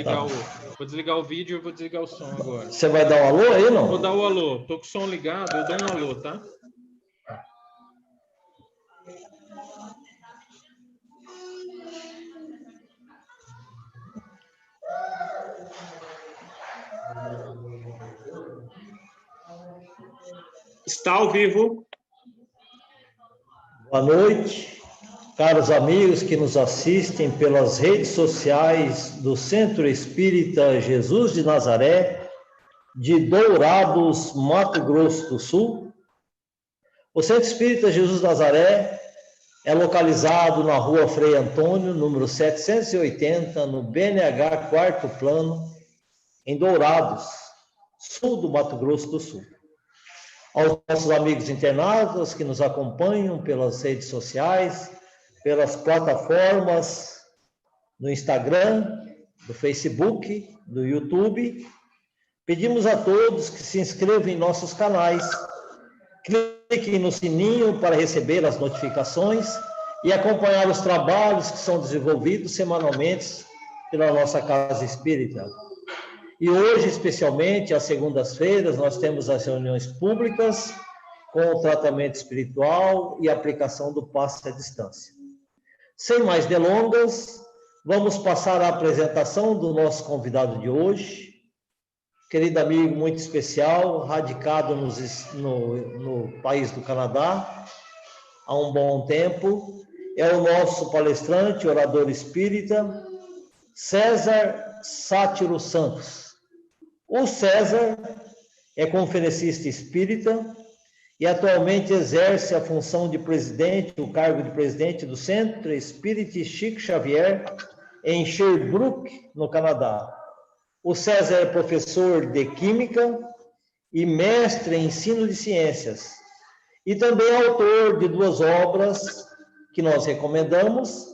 Tá. Vou desligar o vídeo e vou desligar o som agora. Você vai dar um alô aí, não? Vou dar o alô. Tô com o som ligado, eu dou um alô, tá? Está ao vivo. Boa noite, caros amigos que nos assistem pelas redes sociais do Centro Espírita Jesus de Nazaré, de Dourados, Mato Grosso do Sul. O Centro Espírita Jesus de Nazaré é localizado na Rua Frei Antônio, número 780, no BNH 4º plano, em Dourados, sul do Mato Grosso do Sul. Aos nossos amigos internautas que nos acompanham pelas redes sociais, pelas plataformas do Instagram, do Facebook, do YouTube, pedimos a todos que se inscrevam em nossos canais, cliquem no sininho para receber as notificações e acompanhar os trabalhos que são desenvolvidos semanalmente pela nossa Casa Espírita. E hoje, especialmente, às segundas-feiras, nós temos as reuniões públicas com o tratamento espiritual e aplicação do passe à distância. Sem mais delongas, vamos passar à apresentação do nosso convidado de hoje, querido amigo muito especial, radicado no país do Canadá há um bom tempo, é o nosso palestrante, orador espírita, César Sátiro Santos. O César é conferencista espírita e atualmente exerce a função de presidente, o cargo de presidente do Centro Espírita Chico Xavier, em Sherbrooke, no Canadá. O César é professor de Química e mestre em ensino de ciências, e também autor de 2 obras que nós recomendamos,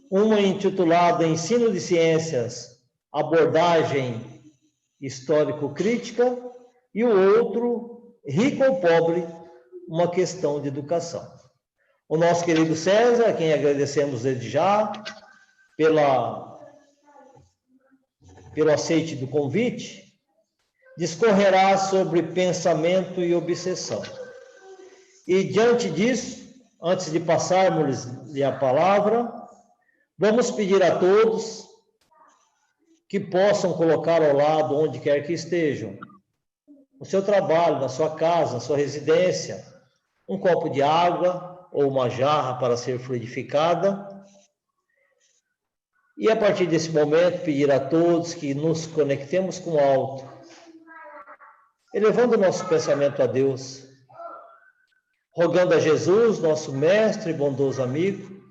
uma intitulada Ensino de Ciências, Abordagem Histórico-Crítica, e o outro, Rico ou Pobre, uma questão de educação. O nosso querido César, a quem agradecemos desde já pelo aceite do convite, discorrerá sobre pensamento e obsessão. E diante disso, antes de passarmos-lhe a palavra, vamos pedir a todos que possam colocar ao lado, onde quer que estejam, no seu trabalho, na sua casa, na sua residência, um copo de água ou uma jarra para ser fluidificada. E a partir desse momento, pedir a todos que nos conectemos com o alto, elevando nosso pensamento a Deus, rogando a Jesus, nosso mestre e bondoso amigo,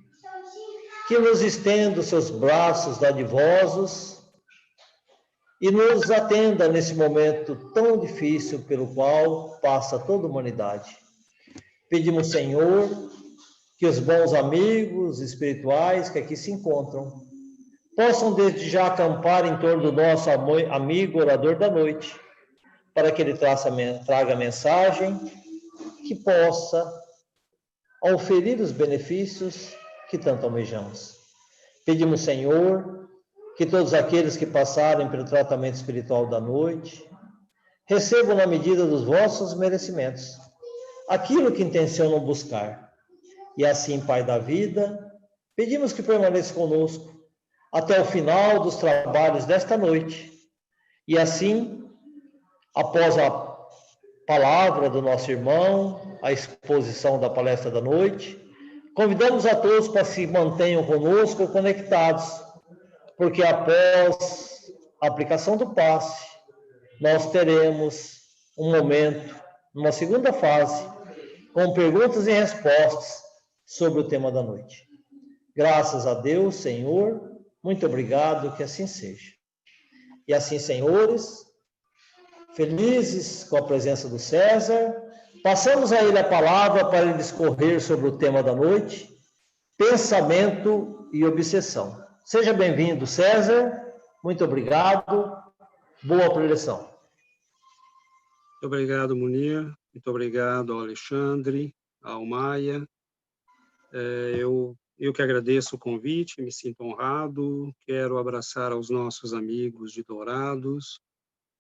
que nos estenda os seus braços dadivosos e nos atenda nesse momento tão difícil pelo qual passa toda a humanidade. Pedimos, Senhor, que os bons amigos espirituais que aqui se encontram possam desde já acampar em torno do nosso amigo orador da noite, para que ele traga a mensagem que possa auferir os benefícios que tanto almejamos. Pedimos, Senhor, que todos aqueles que passarem pelo tratamento espiritual da noite recebam na medida dos vossos merecimentos aquilo que intencionam buscar. E assim, Pai da vida, pedimos que permaneça conosco até o final dos trabalhos desta noite. E assim, após a palavra do nosso irmão, a exposição da palestra da noite, convidamos a todos para se mantenham conosco conectados, porque após a aplicação do passe, nós teremos um momento, uma segunda fase, com perguntas e respostas sobre o tema da noite. Graças a Deus, Senhor, muito obrigado, que assim seja. E assim, senhores, felizes com a presença do César, passamos a ele a palavra para ele discorrer sobre o tema da noite, pensamento e obsessão. Seja bem-vindo, César, muito obrigado, boa preleção. Muito obrigado, Munir, muito obrigado ao Alexandre, ao Maia. Eu Eu que agradeço o convite, me sinto honrado, quero abraçar aos nossos amigos de Dourados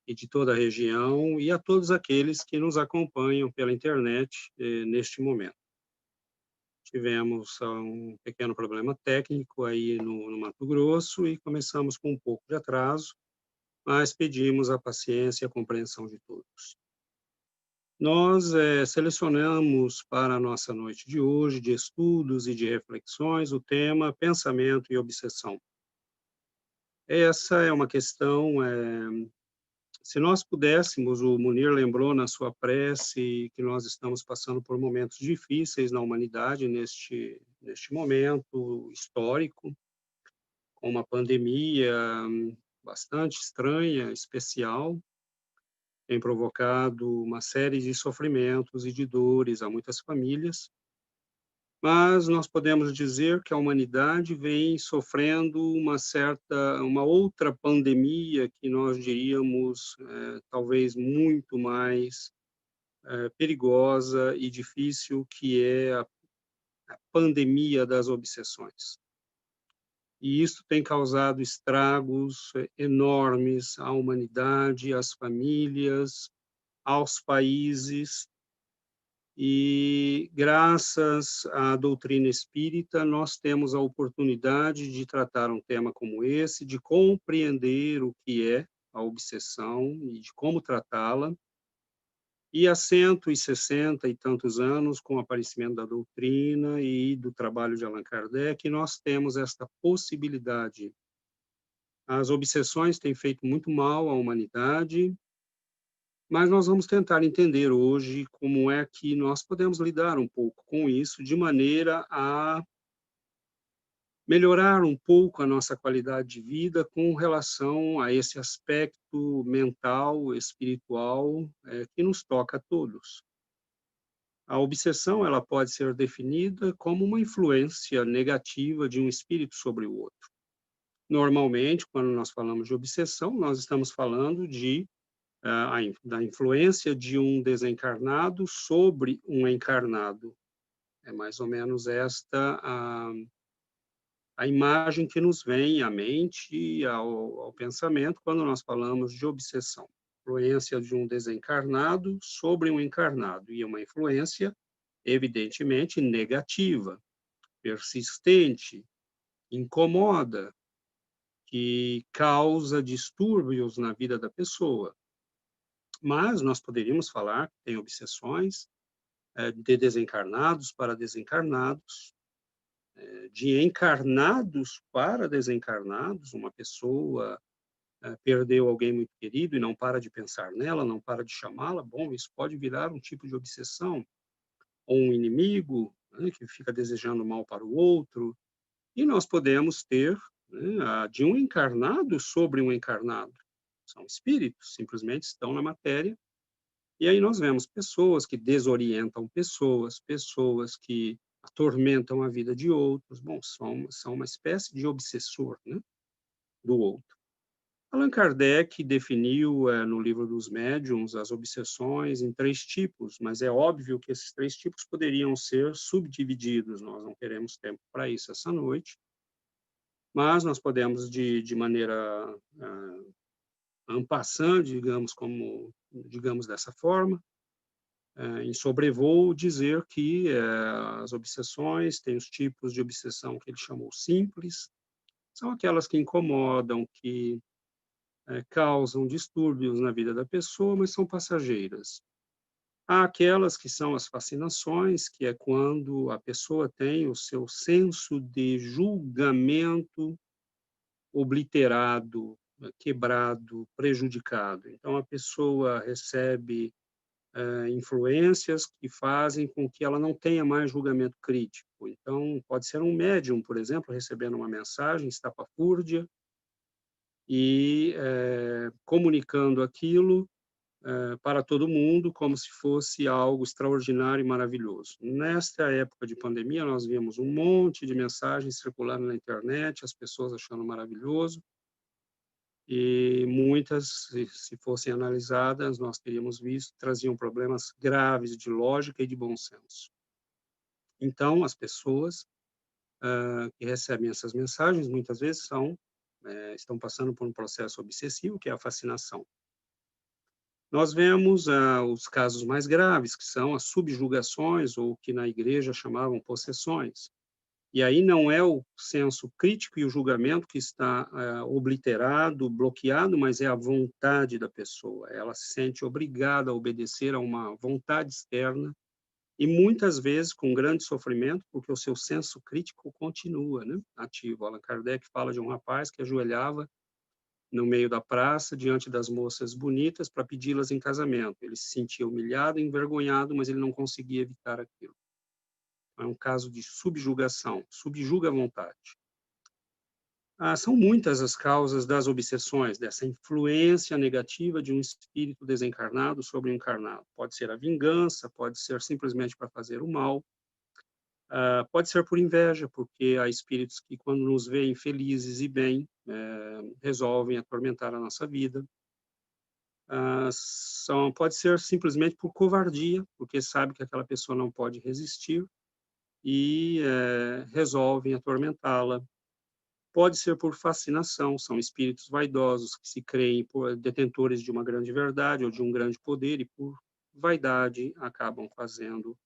e de toda a região e a todos aqueles que nos acompanham pela internet neste momento. Tivemos um pequeno problema técnico aí no Mato Grosso e começamos com um pouco de atraso, mas pedimos a paciência e a compreensão de todos. Nós selecionamos para a nossa noite de hoje, de estudos e de reflexões, o tema pensamento e obsessão. Essa é uma questão, se nós pudéssemos, o Munir lembrou na sua prece que nós estamos passando por momentos difíceis na humanidade neste momento histórico, com uma pandemia bastante estranha, especial, tem provocado uma série de sofrimentos e de dores a muitas famílias, mas nós podemos dizer que a humanidade vem sofrendo uma outra pandemia que nós diríamos talvez muito mais perigosa e difícil, que é a pandemia das obsessões. E isso tem causado estragos enormes à humanidade, às famílias, aos países, e graças à doutrina espírita nós temos a oportunidade de tratar um tema como esse, de compreender o que é a obsessão e de como tratá-la. E há 160 e tantos anos, com o aparecimento da doutrina e do trabalho de Allan Kardec, nós temos esta possibilidade. As obsessões têm feito muito mal à humanidade, mas nós vamos tentar entender hoje como é que nós podemos lidar um pouco com isso, de maneira a melhorar um pouco a nossa qualidade de vida com relação a esse aspecto mental, espiritual, que nos toca a todos. A obsessão, ela pode ser definida como uma influência negativa de um espírito sobre o outro. Normalmente, quando nós falamos de obsessão, nós estamos falando da influência de um desencarnado sobre um encarnado. É mais ou menos esta a imagem que nos vem à mente e ao pensamento quando nós falamos de obsessão. Influência de um desencarnado sobre um encarnado, e uma influência, evidentemente, negativa, persistente, incomoda, que causa distúrbios na vida da pessoa. Mas nós poderíamos falar que tem obsessões de desencarnados para desencarnados, de encarnados para desencarnados. Uma pessoa perdeu alguém muito querido e não para de pensar nela, não para de chamá-la. Bom, isso pode virar um tipo de obsessão, ou um inimigo, né, que fica desejando mal para o outro. E nós podemos ter, né, de um encarnado sobre um encarnado. São espíritos, simplesmente estão na matéria. E aí nós vemos pessoas que desorientam pessoas que atormentam a vida de outros. Bom, são uma espécie de obsessor, né, do outro. Allan Kardec definiu no livro dos Médiuns as obsessões em 3 tipos, mas é óbvio que esses 3 tipos poderiam ser subdivididos. Nós não teremos tempo para isso essa noite, mas nós podemos, de maneira en passant, digamos dessa forma, em sobrevoo, dizer que as obsessões, tem os tipos de obsessão que ele chamou simples, são aquelas que incomodam, que causam distúrbios na vida da pessoa, mas são passageiras. Há aquelas que são as fascinações, que é quando a pessoa tem o seu senso de julgamento obliterado, quebrado, prejudicado. Então, a pessoa recebe influências que fazem com que ela não tenha mais julgamento crítico. Então, pode ser um médium, por exemplo, recebendo uma mensagem estapafúrdia e comunicando aquilo para todo mundo como se fosse algo extraordinário e maravilhoso. Nesta época de pandemia, nós vimos um monte de mensagens circulando na internet, as pessoas achando maravilhoso, e muitas, se fossem analisadas, nós teríamos visto, traziam problemas graves de lógica e de bom senso. Então, as pessoas que recebem essas mensagens, muitas vezes estão passando por um processo obsessivo, que é a fascinação. Nós vemos os casos mais graves, que são as subjugações, ou que na igreja chamavam possessões. E aí não é o senso crítico e o julgamento que está obliterado, bloqueado, mas é a vontade da pessoa. Ela se sente obrigada a obedecer a uma vontade externa, e muitas vezes com grande sofrimento, porque o seu senso crítico continua, né, ativo. Allan Kardec fala de um rapaz que ajoelhava no meio da praça, diante das moças bonitas, para pedi-las em casamento. Ele se sentia humilhado, envergonhado, mas ele não conseguia evitar aquilo. É um caso de subjugação, subjuga a vontade. São muitas as causas das obsessões, dessa influência negativa de um espírito desencarnado sobre o encarnado. Pode ser a vingança, pode ser simplesmente para fazer o mal, pode ser por inveja, porque há espíritos que, quando nos veem felizes e bem, resolvem atormentar a nossa vida. Pode ser simplesmente por covardia, porque sabe que aquela pessoa não pode resistir e resolvem atormentá-la. Pode ser por fascinação, são espíritos vaidosos que se creem detentores de uma grande verdade ou de um grande poder, e por vaidade acabam fazendo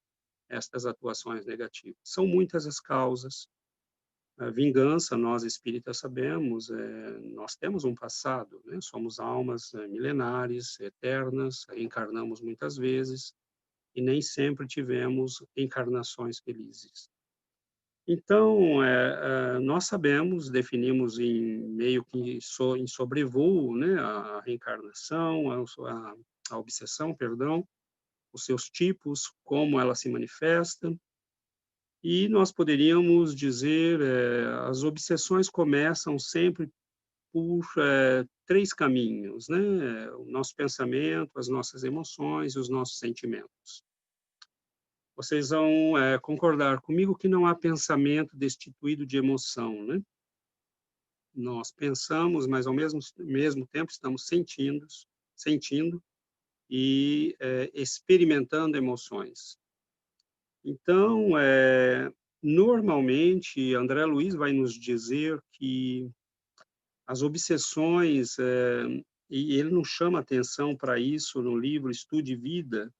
estas atuações negativas. São muitas as causas. A vingança, nós espíritas sabemos, nós temos um passado, né? Somos almas milenares, eternas, encarnamos muitas vezes, e nem sempre tivemos encarnações felizes. Então, nós sabemos, definimos meio que em sobrevoo, né, a reencarnação, a obsessão, perdão, os seus tipos, como ela se manifesta, e nós poderíamos dizer, as obsessões começam sempre por 3 caminhos, né, o nosso pensamento, as nossas emoções e os nossos sentimentos. Vocês vão concordar comigo que não há pensamento destituído de emoção, né? Nós pensamos, mas ao mesmo tempo estamos sentindo e experimentando emoções. Então, normalmente, André Luiz vai nos dizer que as obsessões, e ele nos chama atenção para isso no livro Estude Vida.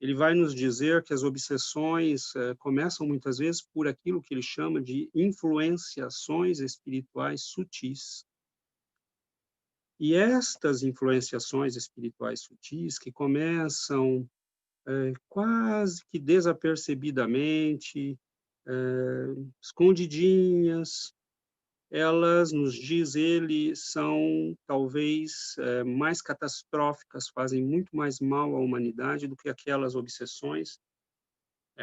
Ele vai nos dizer que as obsessões começam muitas vezes por aquilo que ele chama de influenciações espirituais sutis. E estas influenciações espirituais sutis, que começam quase que desapercebidamente, escondidinhas, elas, nos diz ele, são talvez mais catastróficas, fazem muito mais mal à humanidade do que aquelas obsessões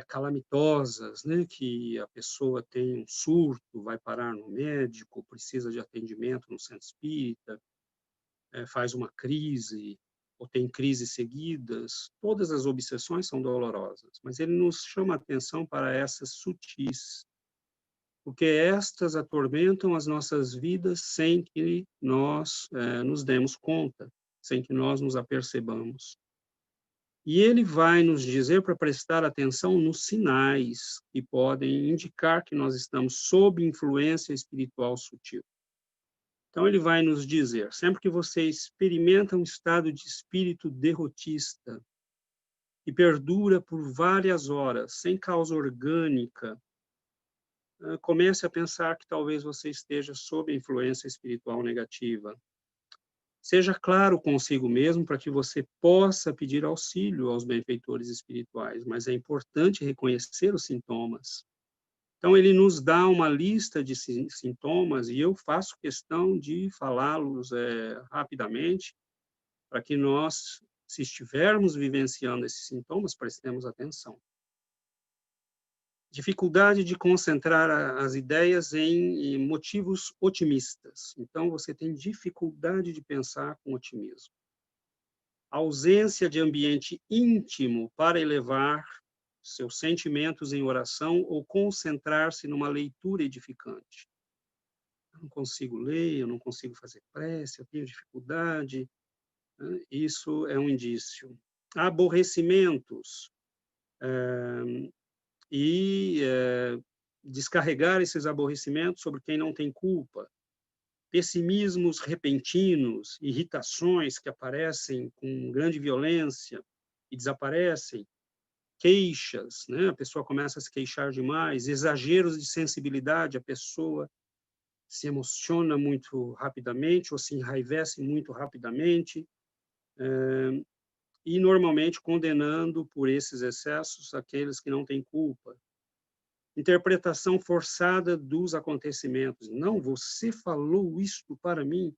calamitosas, né, que a pessoa tem um surto, vai parar no médico, precisa de atendimento no centro espírita, faz uma crise, ou tem crises seguidas. Todas as obsessões são dolorosas, mas ele nos chama a atenção para essas sutis, porque estas atormentam as nossas vidas sem que nós nos demos conta, sem que nós nos apercebamos. E ele vai nos dizer para prestar atenção nos sinais que podem indicar que nós estamos sob influência espiritual sutil. Então, ele vai nos dizer, sempre que você experimenta um estado de espírito derrotista, que perdura por várias horas, sem causa orgânica, comece a pensar que talvez você esteja sob influência espiritual negativa. Seja claro consigo mesmo para que você possa pedir auxílio aos benfeitores espirituais, mas é importante reconhecer os sintomas. Então, ele nos dá uma lista de sintomas e eu faço questão de falá-los rapidamente, para que nós, se estivermos vivenciando esses sintomas, prestemos atenção. Dificuldade de concentrar as ideias em motivos otimistas. Então, você tem dificuldade de pensar com otimismo. Ausência de ambiente íntimo para elevar seus sentimentos em oração ou concentrar-se numa leitura edificante. Eu não consigo ler, eu não consigo fazer prece, eu tenho dificuldade. Né? Isso é um indício. Aborrecimentos. descarregar esses aborrecimentos sobre quem não tem culpa, pessimismos repentinos, irritações que aparecem com grande violência e desaparecem, queixas, né? A pessoa começa a se queixar demais, exageros de sensibilidade, a pessoa se emociona muito rapidamente ou se enraivece muito rapidamente, e normalmente condenando por esses excessos aqueles que não têm culpa. Interpretação forçada dos acontecimentos. Não, você falou isto para mim.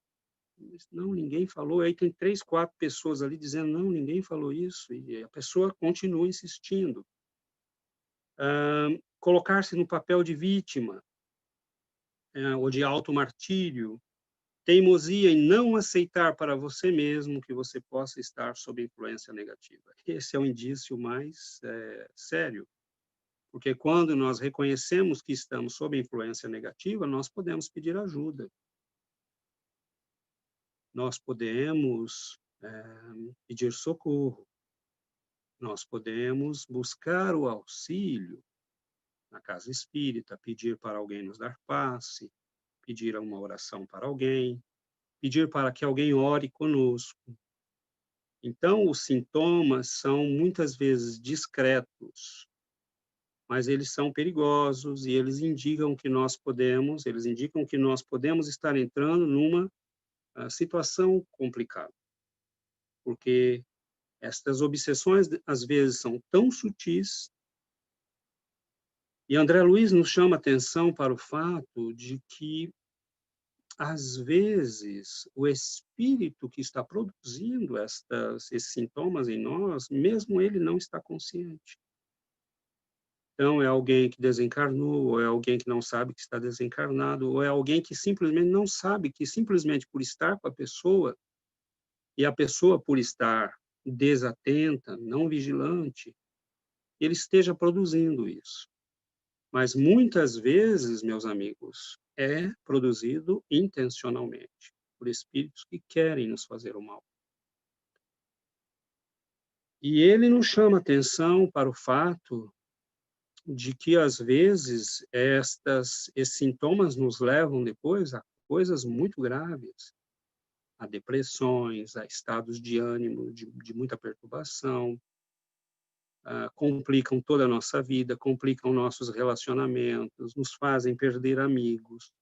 Não, ninguém falou. Aí tem 3, 4 pessoas ali dizendo, não, ninguém falou isso. E a pessoa continua insistindo. Colocar-se no papel de vítima, ou de auto-martírio. Teimosia em não aceitar para você mesmo que você possa estar sob influência negativa. Esse é o indício mais sério. Porque quando nós reconhecemos que estamos sob influência negativa, nós podemos pedir ajuda. Nós podemos pedir socorro. Nós podemos buscar o auxílio na casa espírita, pedir para alguém nos dar passe, pedir uma oração para alguém, pedir para que alguém ore conosco. Então, os sintomas são muitas vezes discretos, mas eles são perigosos e eles indicam que nós podemos estar entrando numa situação complicada. Porque estas obsessões, às vezes, são tão sutis, e André Luiz nos chama atenção para o fato de que, às vezes, o espírito que está produzindo esses sintomas em nós, mesmo ele não está consciente. Então, é alguém que desencarnou, ou é alguém que não sabe que está desencarnado, ou é alguém que simplesmente não sabe que, simplesmente por estar com a pessoa, e a pessoa por estar desatenta, não vigilante, ele esteja produzindo isso. Mas, muitas vezes, meus amigos, é produzido intencionalmente, por espíritos que querem nos fazer o mal. E ele nos chama atenção para o fato de que, às vezes, esses sintomas nos levam depois a coisas muito graves, a depressões, a estados de ânimo de muita perturbação, complicam toda a nossa vida, complicam nossos relacionamentos, nos fazem perder amigos,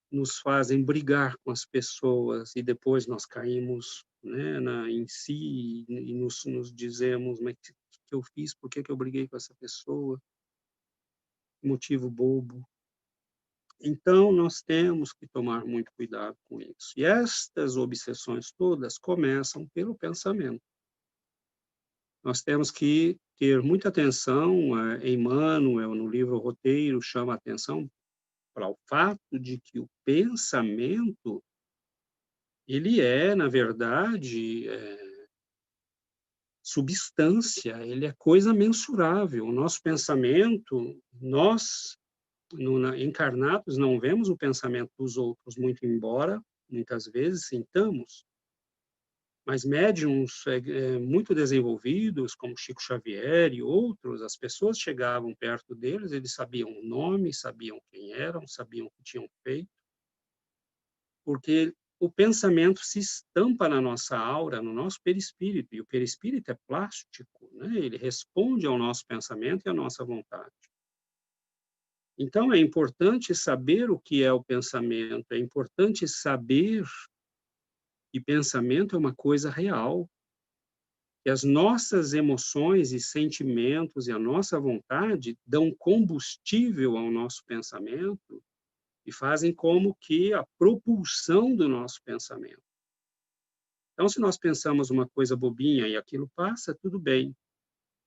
nos fazem brigar com as pessoas e depois nós caímos, né, em si e nos dizemos, mas o que eu fiz? Por que eu briguei com essa pessoa? Motivo bobo. Então, nós temos que tomar muito cuidado com isso. E estas obsessões todas começam pelo pensamento. Nós temos que ter muita atenção, Emmanuel, no livro Roteiro, chama a atenção para o fato de que o pensamento, ele é, na verdade, substância, ele é coisa mensurável. O nosso pensamento, nós, encarnados, não vemos o pensamento dos outros, muito embora, muitas vezes, sintamos. Mas médiums muito desenvolvidos, como Chico Xavier e outros, as pessoas chegavam perto deles, eles sabiam o nome, sabiam quem eram, sabiam o que tinham feito, porque o pensamento se estampa na nossa aura, no nosso perispírito, e o perispírito é plástico, né? Ele responde ao nosso pensamento e à nossa vontade. Então, é importante saber o que é o pensamento, é importante saber que pensamento é uma coisa real, que as nossas emoções e sentimentos e a nossa vontade dão combustível ao nosso pensamento e fazem como que a propulsão do nosso pensamento. Então, se nós pensamos uma coisa bobinha e aquilo passa, tudo bem.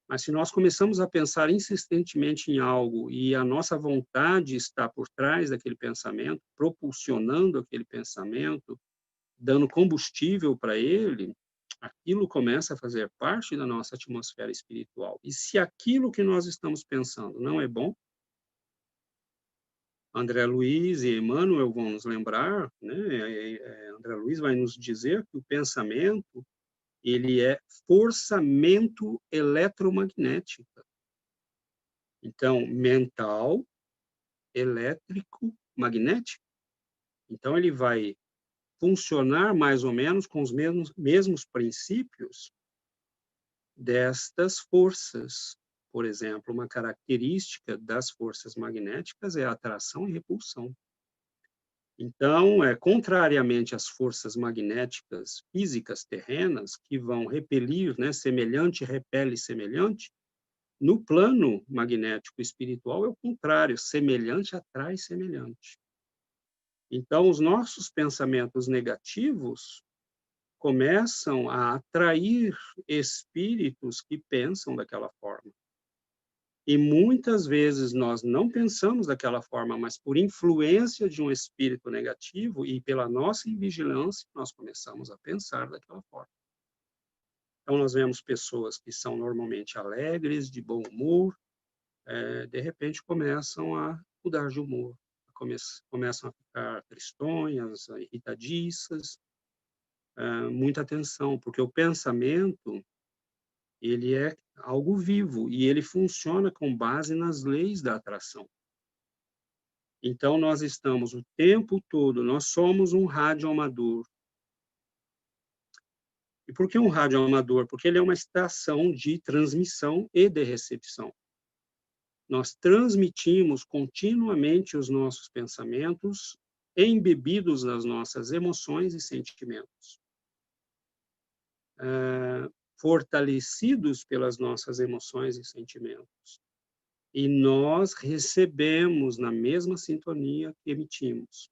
Mas se nós começamos a pensar insistentemente em algo e a nossa vontade está por trás daquele pensamento, propulsionando aquele pensamento, dando combustível para ele, aquilo começa a fazer parte da nossa atmosfera espiritual. E se aquilo que nós estamos pensando não é bom, André Luiz e Emmanuel vão nos lembrar, né? André Luiz vai nos dizer que o pensamento, ele é forçamento eletromagnética. Então, mental elétrico magnético. Então, ele vai funcionar mais ou menos com os mesmos princípios destas forças. Por exemplo, uma característica das forças magnéticas é a atração e repulsão. Então, contrariamente às forças magnéticas físicas terrenas, que vão repelir, né, semelhante repele semelhante, no plano magnético espiritual é o contrário, semelhante atrai semelhante. Então, os nossos pensamentos negativos começam a atrair espíritos que pensam daquela forma. E muitas vezes nós não pensamos daquela forma, mas por influência de um espírito negativo e pela nossa invigilância, nós começamos a pensar daquela forma. Então, nós vemos pessoas que são normalmente alegres, de bom humor, de repente começam a mudar de humor, começam a ficar tristonhas, irritadiças. Muita atenção, porque o pensamento, ele é algo vivo e ele funciona com base nas leis da atração. Então, nós estamos o tempo todo, nós somos um radioamador. E por que um radioamador? Porque ele é uma estação de transmissão e de recepção. Nós transmitimos continuamente os nossos pensamentos, embebidos nas nossas emoções e sentimentos. Fortalecidos pelas nossas emoções e sentimentos. E nós recebemos na mesma sintonia que emitimos.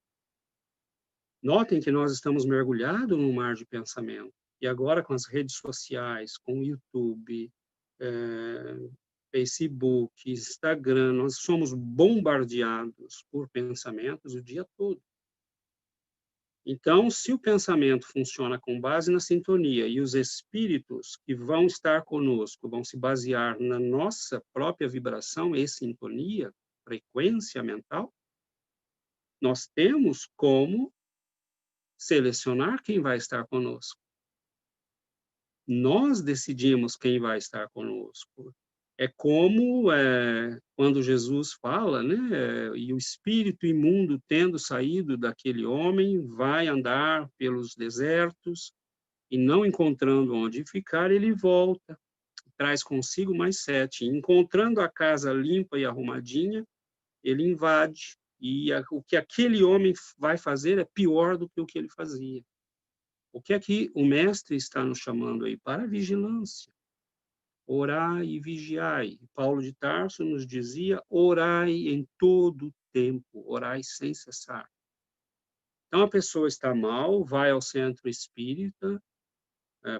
Notem que nós estamos mergulhados num mar de pensamento. E agora com as redes sociais, com o YouTube, Facebook, Instagram, nós somos bombardeados por pensamentos o dia todo. Então, se o pensamento funciona com base na sintonia e os espíritos que vão estar conosco vão se basear na nossa própria vibração e sintonia, frequência mental, nós temos como selecionar quem vai estar conosco. Nós decidimos quem vai estar conosco. É como quando Jesus fala, né? E o espírito imundo, tendo saído daquele homem, vai andar pelos desertos e não encontrando onde ficar, ele volta, traz consigo mais 7. Encontrando a casa limpa e arrumadinha, ele invade. E o que aquele homem vai fazer é pior do que o que ele fazia. O que é que o mestre está nos chamando aí? Para a vigilância. Orai e vigiai. Paulo de Tarso nos dizia, orai em todo tempo, orai sem cessar. Então, a pessoa está mal, vai ao centro espírita,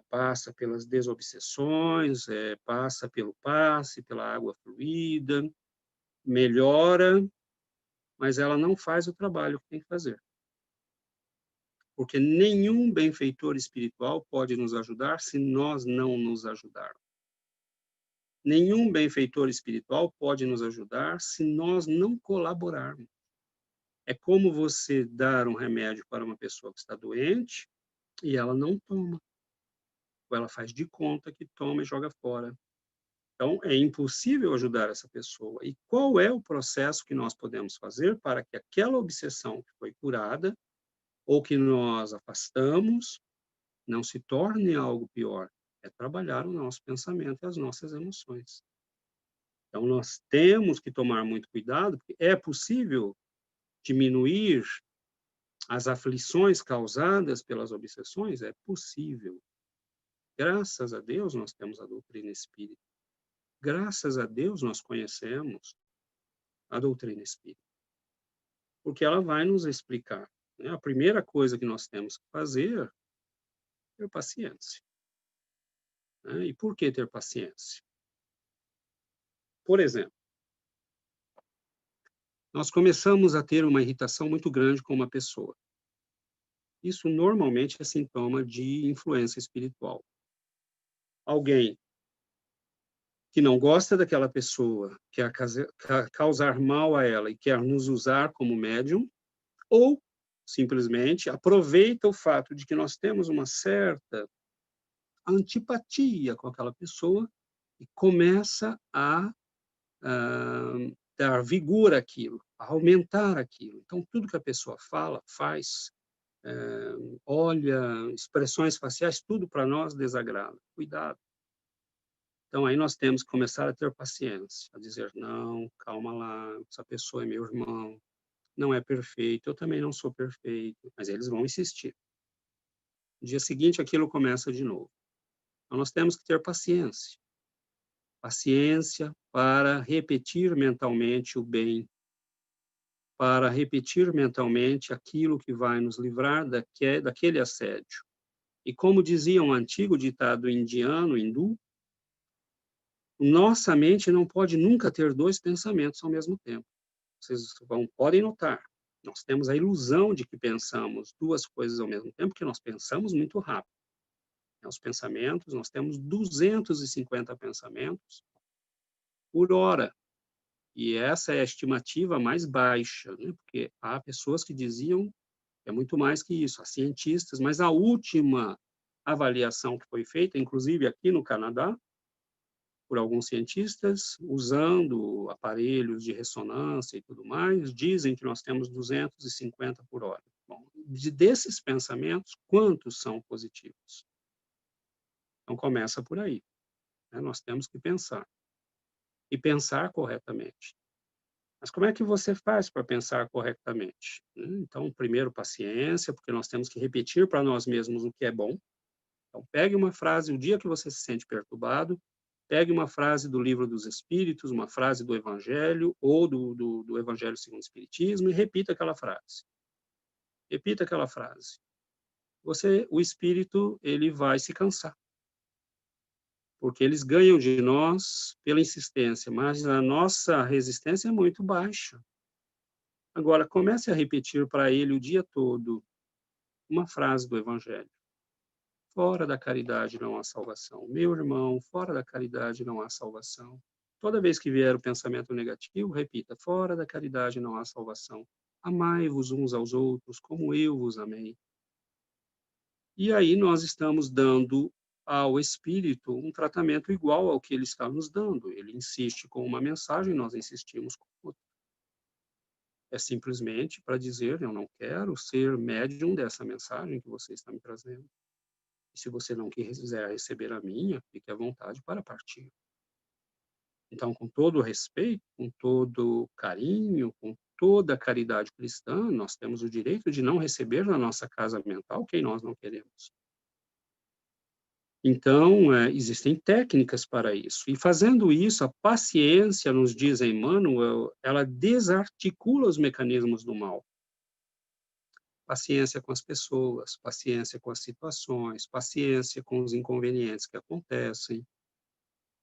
passa pelas desobsessões, passa pelo passe, pela água fluida, melhora, mas ela não faz o trabalho que tem que fazer. Porque nenhum benfeitor espiritual pode nos ajudar se nós não nos ajudarmos. Nenhum benfeitor espiritual pode nos ajudar se nós não colaborarmos. É como você dar um remédio para uma pessoa que está doente e ela não toma. Ou ela faz de conta que toma e joga fora. Então, é impossível ajudar essa pessoa. E qual é o processo que nós podemos fazer para que aquela obsessão que foi curada ou que nós afastamos não se torne algo pior? É trabalhar o nosso pensamento e as nossas emoções. Então, nós temos que tomar muito cuidado, porque é possível diminuir as aflições causadas pelas obsessões? É possível. Graças a Deus, nós temos a doutrina espírita. Graças a Deus, nós conhecemos a doutrina espírita. Porque ela vai nos explicar. Né? A primeira coisa que nós temos que fazer é ter paciência. Né? E por que ter paciência? Por exemplo, nós começamos a ter uma irritação muito grande com uma pessoa. Isso normalmente é sintoma de influência espiritual. Alguém que não gosta daquela pessoa, quer causar mal a ela e quer nos usar como médium, ou simplesmente aproveita o fato de que nós temos uma certa antipatia com aquela pessoa e começa a dar vigor àquilo, a aumentar aquilo. Então, tudo que a pessoa fala, faz, olha, expressões faciais, tudo para nós desagrada. Cuidado. Então, aí nós temos que começar a ter paciência, a dizer, não, calma lá, essa pessoa é meu irmão, não é perfeito, eu também não sou perfeito, mas eles vão insistir. No dia seguinte, aquilo começa de novo. Então, nós temos que ter paciência. Paciência para repetir mentalmente o bem, para repetir mentalmente aquilo que vai nos livrar daquele assédio. E como dizia um antigo ditado indiano, hindu, nossa mente não pode nunca ter dois pensamentos ao mesmo tempo. Vocês podem notar, nós temos a ilusão de que pensamos duas coisas ao mesmo tempo, porque nós pensamos muito rápido. Os pensamentos, nós temos 250 pensamentos por hora. E essa é a estimativa mais baixa, né? Porque há pessoas que diziam que é muito mais que isso, há cientistas, mas a última avaliação que foi feita, inclusive aqui no Canadá, por alguns cientistas, usando aparelhos de ressonância e tudo mais, dizem que nós temos 250 por hora. Bom, desses pensamentos, quantos são positivos? Então, começa por aí, né? Nós temos que pensar, e pensar corretamente. Mas como é que você faz para pensar corretamente? Então, primeiro, paciência, porque nós temos que repetir para nós mesmos o que é bom. Então, pegue uma frase, o dia que você se sente perturbado, pegue uma frase do Livro dos Espíritos, uma frase do Evangelho, ou do Evangelho segundo o Espiritismo, e repita aquela frase. Repita aquela frase. O espírito, ele vai se cansar, porque eles ganham de nós pela insistência, mas a nossa resistência é muito baixa. Agora, comece a repetir para ele o dia todo uma frase do Evangelho. Fora da caridade não há salvação. Meu irmão, fora da caridade não há salvação. Toda vez que vier o pensamento negativo, repita, fora da caridade não há salvação. Amai-vos uns aos outros como eu vos amei. E aí nós estamos dando ao espírito um tratamento igual ao que ele está nos dando. Ele insiste com uma mensagem, nós insistimos com outra. É simplesmente para dizer, eu não quero ser médium dessa mensagem que você está me trazendo. E se você não quiser receber a minha, fique à vontade para partir. Então, com todo o respeito, com todo o carinho, com toda a caridade cristã, nós temos o direito de não receber na nossa casa mental quem nós não queremos. Então, existem técnicas para isso. E fazendo isso, a paciência, nos diz Emmanuel, ela desarticula os mecanismos do mal. Paciência com as pessoas, paciência com as situações, paciência com os inconvenientes que acontecem.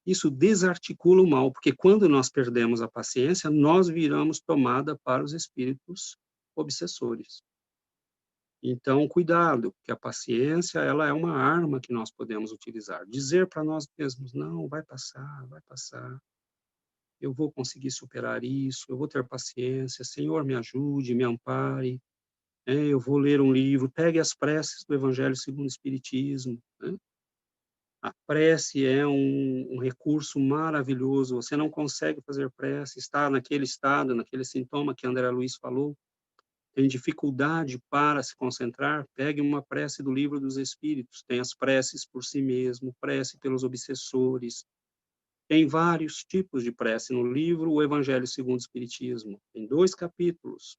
Isso desarticula o mal, porque quando nós perdemos a paciência, nós viramos tomada para os espíritos obsessores. Então, cuidado, porque a paciência, ela é uma arma que nós podemos utilizar. Dizer para nós mesmos, não, vai passar, eu vou conseguir superar isso, eu vou ter paciência, Senhor, me ajude, me ampare, eu vou ler um livro, pegue as preces do Evangelho segundo o Espiritismo, né? A prece é um recurso maravilhoso, você não consegue fazer prece, está naquele estado, naquele sintoma que André Luiz falou, tem dificuldade para se concentrar, pegue uma prece do Livro dos Espíritos, tem as preces por si mesmo, prece pelos obsessores, tem vários tipos de prece no livro O Evangelho segundo o Espiritismo, tem 2 capítulos,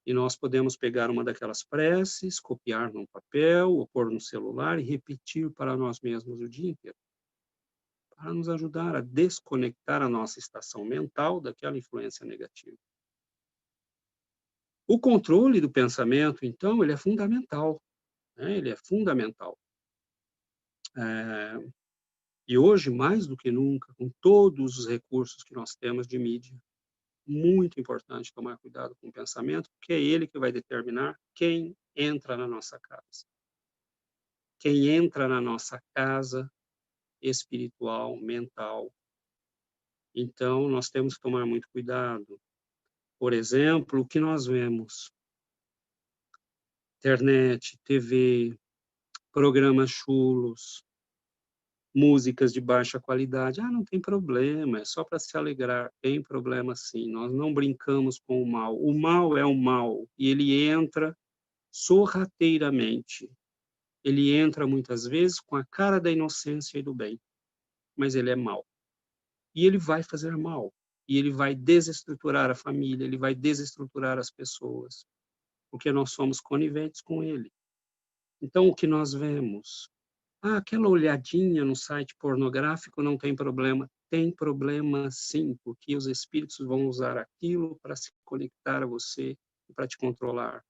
e nós podemos pegar uma daquelas preces, copiar num papel, ou pôr no celular e repetir para nós mesmos o dia inteiro, para nos ajudar a desconectar a nossa estação mental daquela influência negativa. O controle do pensamento, então, ele é fundamental, né? Ele é fundamental. E hoje, mais do que nunca, com todos os recursos que nós temos de mídia, muito importante tomar cuidado com o pensamento, porque é ele que vai determinar quem entra na nossa casa. Quem entra na nossa casa espiritual, mental. Então, nós temos que tomar muito cuidado. Por exemplo, o que nós vemos? Internet, TV, programas chulos, músicas de baixa qualidade. Ah, não tem problema, é só para se alegrar. Tem problema sim, nós não brincamos com o mal. O mal é o mal, e ele entra sorrateiramente. Ele entra muitas vezes com a cara da inocência e do bem, mas ele é mau. E ele vai fazer mal. E ele vai desestruturar a família, ele vai desestruturar as pessoas, porque nós somos coniventes com ele. Então, o que nós vemos? Ah, aquela olhadinha no site pornográfico não tem problema. Tem problema sim, porque os espíritos vão usar aquilo para se conectar a você e para te controlar.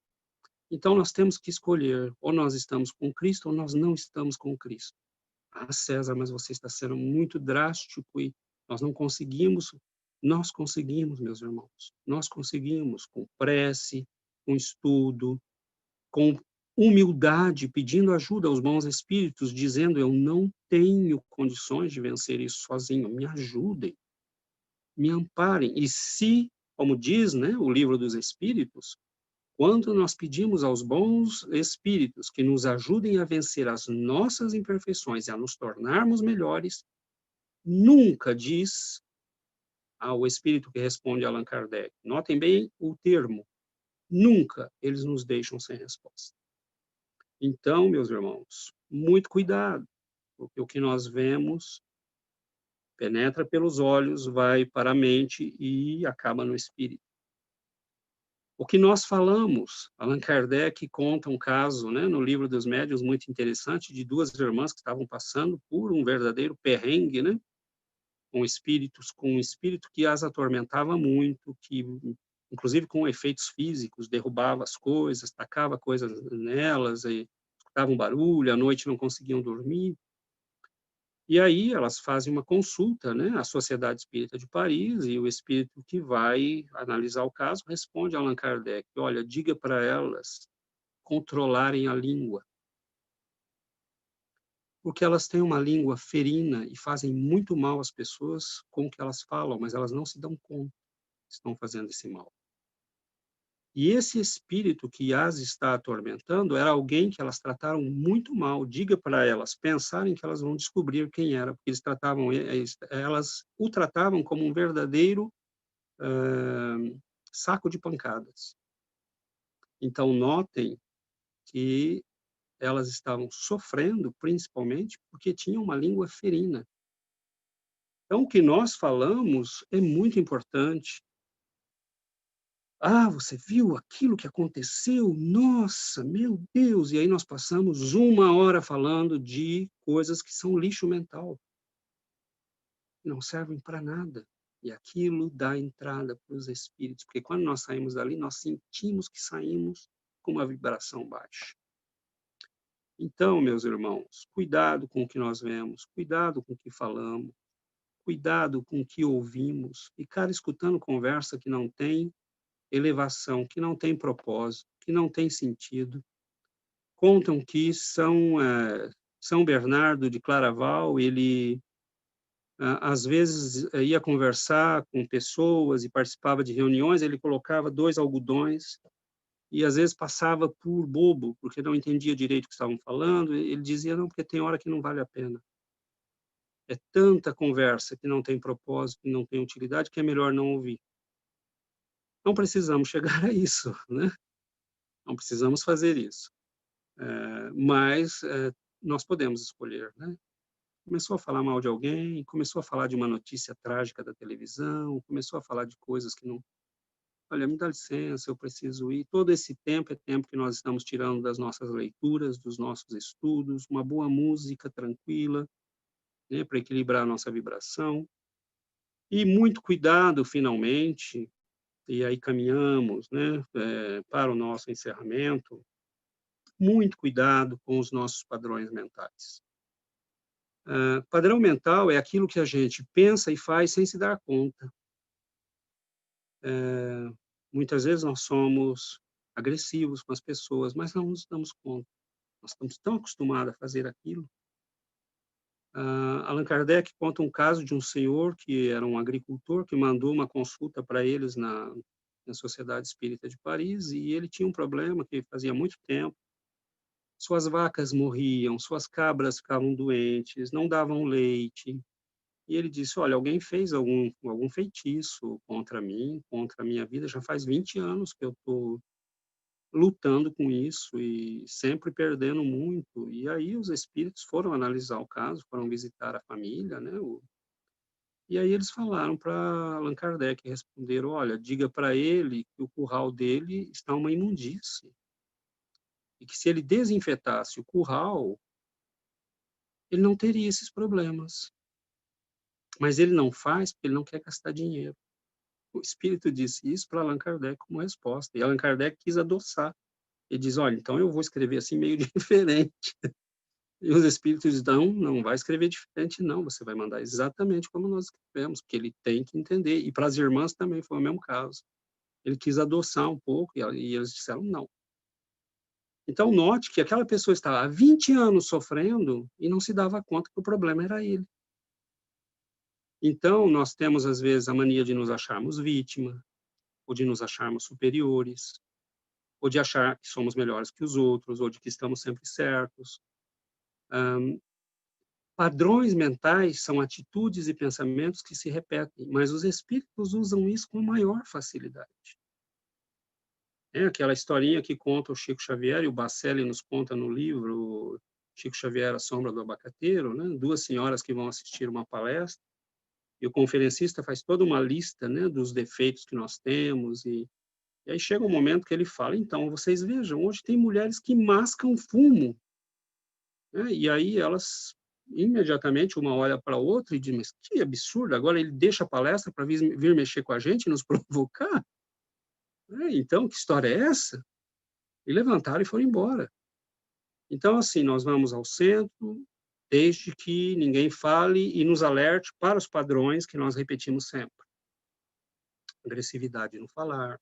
Então, nós temos que escolher, ou nós estamos com Cristo, ou nós não estamos com Cristo. Ah, César, mas você está sendo muito drástico e nós não conseguimos. Nós conseguimos, meus irmãos. Nós conseguimos, com prece, com estudo, com humildade, pedindo ajuda aos bons espíritos, dizendo: eu não tenho condições de vencer isso sozinho, me ajudem, me amparem. E se, como diz, né, o livro dos Espíritos, quando nós pedimos aos bons espíritos que nos ajudem a vencer as nossas imperfeições e a nos tornarmos melhores, nunca diz ao espírito que responde a Allan Kardec. Notem bem o termo. Nunca eles nos deixam sem resposta. Então, meus irmãos, muito cuidado, porque o que nós vemos penetra pelos olhos, vai para a mente e acaba no espírito. O que nós falamos, Allan Kardec conta um caso, né, no livro dos Médiuns, muito interessante, de duas irmãs que estavam passando por um verdadeiro perrengue, né, com um espírito que as atormentava muito, que inclusive com efeitos físicos, derrubava as coisas, tacava coisas nelas, e escutavam barulho, à noite não conseguiam dormir. E aí elas fazem uma consulta, né, à Sociedade Espírita de Paris, e o espírito que vai analisar o caso responde a Allan Kardec: olha, diga para elas controlarem a língua, porque elas têm uma língua ferina e fazem muito mal às pessoas com o que elas falam, mas elas não se dão conta que estão fazendo esse mal. E esse espírito que as está atormentando era alguém que elas trataram muito mal. Diga para elas pensarem que elas vão descobrir quem era, porque elas o tratavam como um verdadeiro saco de pancadas. Então, notem que elas estavam sofrendo, principalmente, porque tinham uma língua ferina. Então, o que nós falamos é muito importante. Ah, você viu aquilo que aconteceu? Nossa, meu Deus! E aí nós passamos 1 hora falando de coisas que são lixo mental, não servem para nada. E aquilo dá entrada para os espíritos, porque quando nós saímos dali, nós sentimos que saímos com uma vibração baixa. Então, meus irmãos, cuidado com o que nós vemos, cuidado com o que falamos, cuidado com o que ouvimos, ficar escutando conversa que não tem elevação, que não tem propósito, que não tem sentido. Contam que São Bernardo de Claraval, ele às vezes ia conversar com pessoas e participava de reuniões, ele colocava 2 algodões e às vezes passava por bobo, porque não entendia direito o que estavam falando. Ele dizia: não, porque tem hora que não vale a pena. É tanta conversa que não tem propósito, que não tem utilidade, que é melhor não ouvir. Não precisamos chegar a isso, né? Não precisamos fazer isso. Mas nós podemos escolher, né? Começou a falar mal de alguém, começou a falar de uma notícia trágica da televisão, começou a falar de coisas que não... Olha, me dá licença, eu preciso ir. Todo esse tempo é tempo que nós estamos tirando das nossas leituras, dos nossos estudos, uma boa música tranquila, né, para equilibrar a nossa vibração. E muito cuidado, finalmente, e aí caminhamos, né, para o nosso encerramento, muito cuidado com os nossos padrões mentais. Padrão mental é aquilo que a gente pensa e faz sem se dar conta. Muitas vezes nós somos agressivos com as pessoas, mas não nos damos conta. Nós estamos tão acostumados a fazer aquilo. Allan Kardec conta um caso de um senhor que era um agricultor que mandou uma consulta para eles na Sociedade Espírita de Paris, e ele tinha um problema que fazia muito tempo. suas vacas morriam, suas cabras ficavam doentes, não davam leite. E ele disse, olha, alguém fez algum feitiço contra mim, contra a minha vida, já faz 20 anos que eu estou lutando com isso e sempre perdendo muito. E aí os espíritos foram analisar o caso, foram visitar a família, né? E aí eles falaram para Allan Kardec, responderam, olha, diga para ele que o curral dele está uma imundície. E que se ele desinfetasse o curral, ele não teria esses problemas. Mas ele não faz porque ele não quer gastar dinheiro. O espírito disse isso para Allan Kardec como resposta. E Allan Kardec quis adoçar. Ele diz, olha, então eu vou escrever assim meio diferente. E os espíritos dizem, não vai escrever diferente, não. Você vai mandar exatamente como nós escrevemos, porque ele tem que entender. E para as irmãs também foi o mesmo caso. Ele quis adoçar um pouco e eles disseram não. Então, note que aquela pessoa estava há 20 anos sofrendo e não se dava conta que o problema era ele. Então, nós temos, às vezes, a mania de nos acharmos vítima, ou de nos acharmos superiores, ou de achar que somos melhores que os outros, ou de que estamos sempre certos. Padrões mentais são atitudes e pensamentos que se repetem, mas os espíritos usam isso com maior facilidade. É aquela historinha que conta o Chico Xavier, e o Bacelli nos conta no livro Chico Xavier, A Sombra do Abacateiro, né? 2 senhoras que vão assistir uma palestra, e o conferencista faz toda uma lista, né, dos defeitos que nós temos, e aí chega um momento que ele fala, então, vocês vejam, hoje tem mulheres que mascam fumo, né? E aí elas, imediatamente, uma olha para a outra e diz, mas que absurdo, agora ele deixa a palestra para vir mexer com a gente, nos provocar? Então, que história é essa? E levantaram e foram embora. Então, assim, nós vamos ao centro, desde que ninguém fale e nos alerte para os padrões que nós repetimos sempre. Agressividade no falar,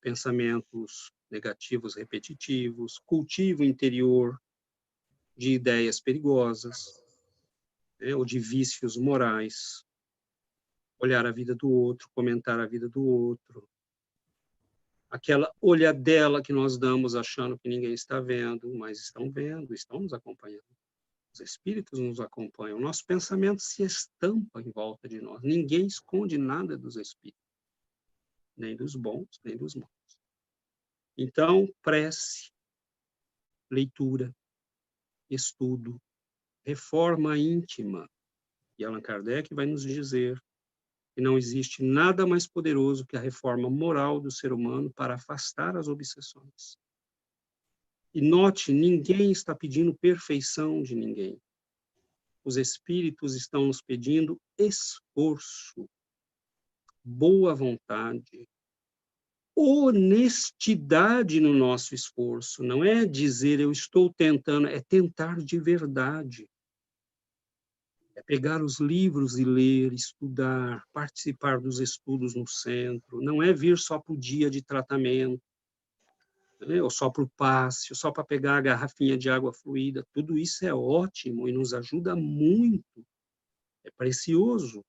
pensamentos negativos repetitivos, cultivo interior de ideias perigosas, né, ou de vícios morais, olhar a vida do outro, comentar a vida do outro, aquela olhadela que nós damos achando que ninguém está vendo, mas estão vendo, estão nos acompanhando. Os espíritos nos acompanham. O nosso pensamento se estampa em volta de nós. Ninguém esconde nada dos espíritos, nem dos bons, nem dos maus. Então, prece, leitura, estudo, reforma íntima. E Allan Kardec vai nos dizer que não existe nada mais poderoso que a reforma moral do ser humano para afastar as obsessões. E note, ninguém está pedindo perfeição de ninguém. Os espíritos estão nos pedindo esforço, boa vontade, honestidade no nosso esforço. Não é dizer eu estou tentando, é tentar de verdade. É pegar os livros e ler, estudar, participar dos estudos no centro. Não é vir só para o dia de tratamento, né? Ou só para o passe, ou só para pegar a garrafinha de água fluida. Tudo isso é ótimo e nos ajuda muito. É precioso.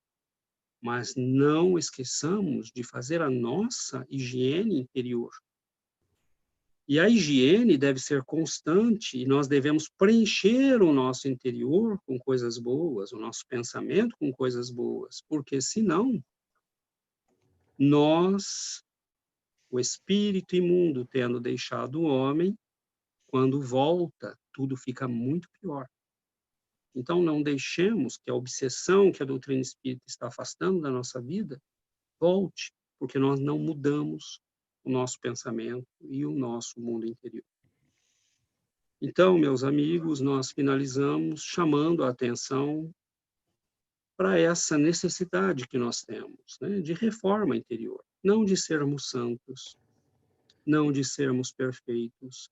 Mas não esqueçamos de fazer a nossa higiene interior. E a higiene deve ser constante, e nós devemos preencher o nosso interior com coisas boas, o nosso pensamento com coisas boas, porque senão, nós, o espírito imundo tendo deixado o homem, quando volta, tudo fica muito pior. Então, não deixemos que a obsessão que a doutrina espírita está afastando da nossa vida volte, porque nós não mudamos o nosso pensamento e o nosso mundo interior. Então, meus amigos, nós finalizamos chamando a atenção para essa necessidade que nós temos, né, de reforma interior, não de sermos santos, não de sermos perfeitos,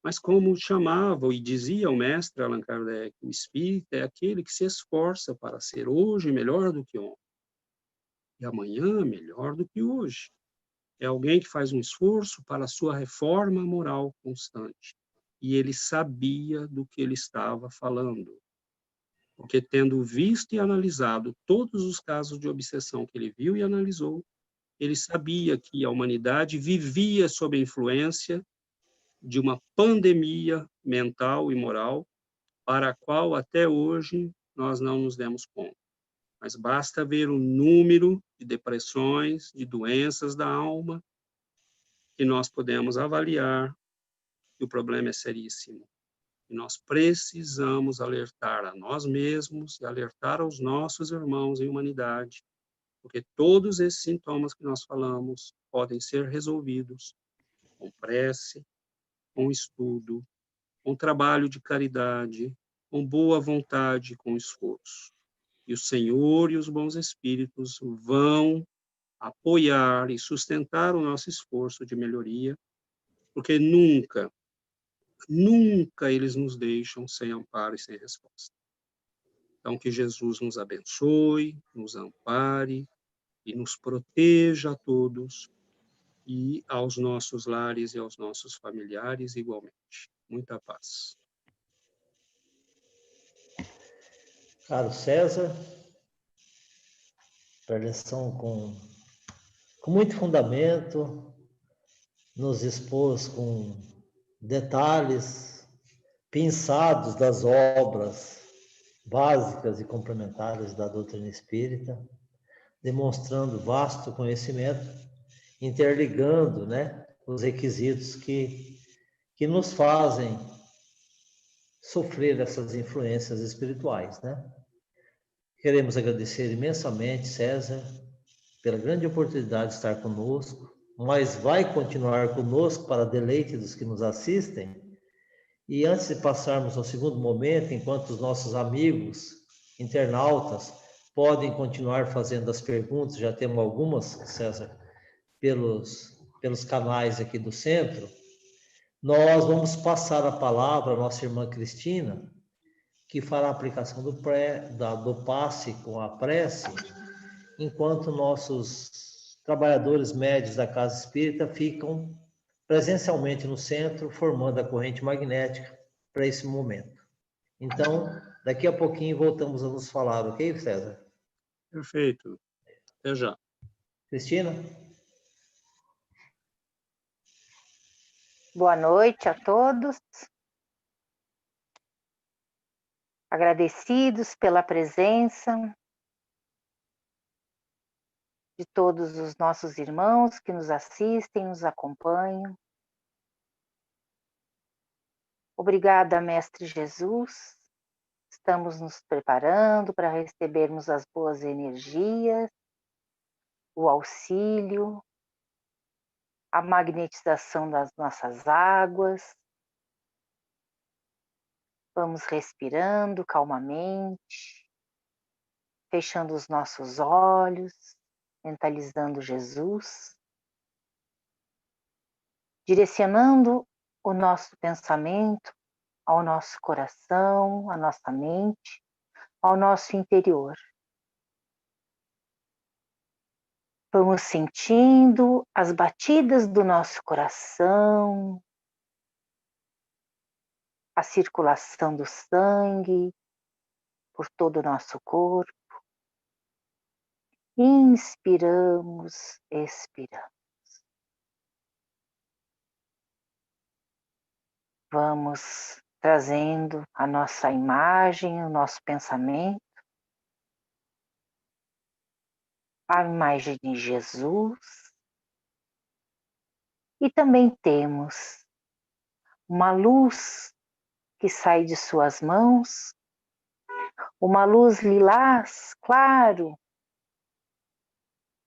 mas como chamava e dizia o mestre Allan Kardec, o espírita é aquele que se esforça para ser hoje melhor do que ontem, e amanhã melhor do que hoje. É alguém que faz um esforço para a sua reforma moral constante. E ele sabia do que ele estava falando. Porque tendo visto e analisado todos os casos de obsessão que ele viu e analisou, ele sabia que a humanidade vivia sob a influência de uma pandemia mental e moral, para a qual até hoje nós não nos demos conta. Mas basta ver o número de depressões, de doenças da alma, que nós podemos avaliar que o problema é seríssimo. E nós precisamos alertar a nós mesmos e alertar aos nossos irmãos em humanidade, porque todos esses sintomas que nós falamos podem ser resolvidos com prece, com estudo, com trabalho de caridade, com boa vontade, com esforço. E o Senhor e os bons espíritos vão apoiar e sustentar o nosso esforço de melhoria, porque nunca eles nos deixam sem amparo e sem resposta. Então, que Jesus nos abençoe, nos ampare e nos proteja a todos e aos nossos lares e aos nossos familiares igualmente. Muita paz. Caro César, preleção com muito fundamento, nos expôs com detalhes pinçados das obras básicas e complementares da doutrina espírita, demonstrando vasto conhecimento, interligando, né, os requisitos que nos fazem sofrer essas influências espirituais, né? Queremos agradecer imensamente, César, pela grande oportunidade de estar conosco, mas vai continuar conosco para deleite dos que nos assistem. E antes de passarmos ao segundo momento, enquanto os nossos amigos internautas podem continuar fazendo as perguntas, já temos algumas, César, pelos canais aqui do centro, nós vamos passar a palavra à nossa irmã Cristina, que fará a aplicação do passe com a prece, enquanto nossos trabalhadores médios da Casa Espírita ficam presencialmente no centro, formando a corrente magnética para esse momento. Então, daqui a pouquinho voltamos a nos falar, ok, César? Perfeito. Até já. Cristina? Boa noite a todos. Agradecidos pela presença de todos os nossos irmãos que nos assistem, nos acompanham. Obrigada, Mestre Jesus. Estamos nos preparando para recebermos as boas energias, o auxílio, a magnetização das nossas águas. Vamos respirando calmamente, fechando os nossos olhos, mentalizando Jesus, direcionando o nosso pensamento ao nosso coração, à nossa mente, ao nosso interior. Vamos sentindo as batidas do nosso coração, a circulação do sangue por todo o nosso corpo. Inspiramos, expiramos. Vamos trazendo a nossa imagem, o nosso pensamento, a imagem de Jesus. E também temos uma luz que sai de suas mãos, uma luz lilás, claro,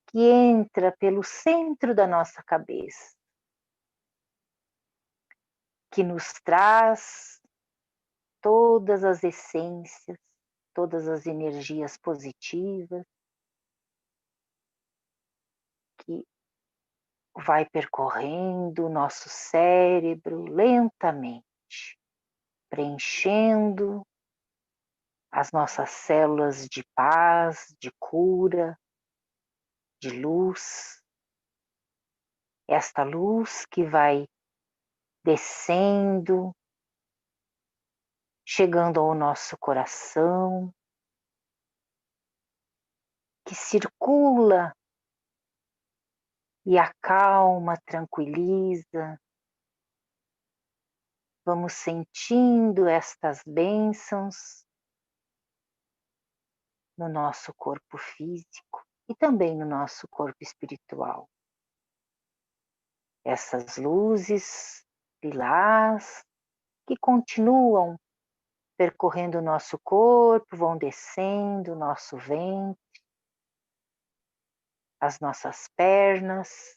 que entra pelo centro da nossa cabeça, que nos traz todas as essências, todas as energias positivas, que vai percorrendo o nosso cérebro lentamente, preenchendo as nossas células de paz, de cura, de luz. Esta luz que vai descendo, chegando ao nosso coração, que circula e acalma, tranquiliza, Vamos sentindo estas bênçãos no nosso corpo físico e também no nosso corpo espiritual. Essas luzes lilás que continuam percorrendo o nosso corpo, vão descendo o nosso ventre, as nossas pernas,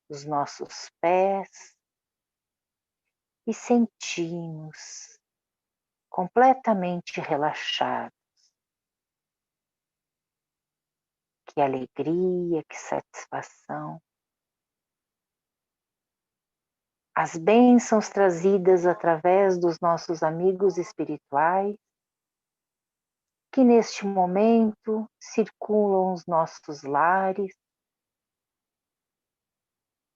os nossos pés, e sentimos completamente relaxados. Que alegria, que satisfação. As bênçãos trazidas através dos nossos amigos espirituais, que neste momento circulam os nossos lares,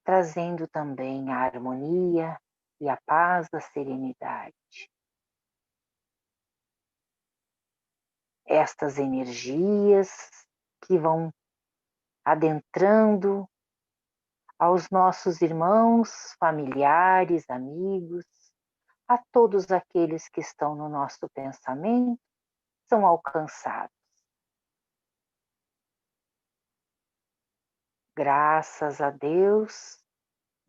trazendo também a harmonia e a paz da serenidade. Estas energias que vão adentrando aos nossos irmãos, familiares, amigos, a todos aqueles que estão no nosso pensamento, são alcançados. Graças a Deus,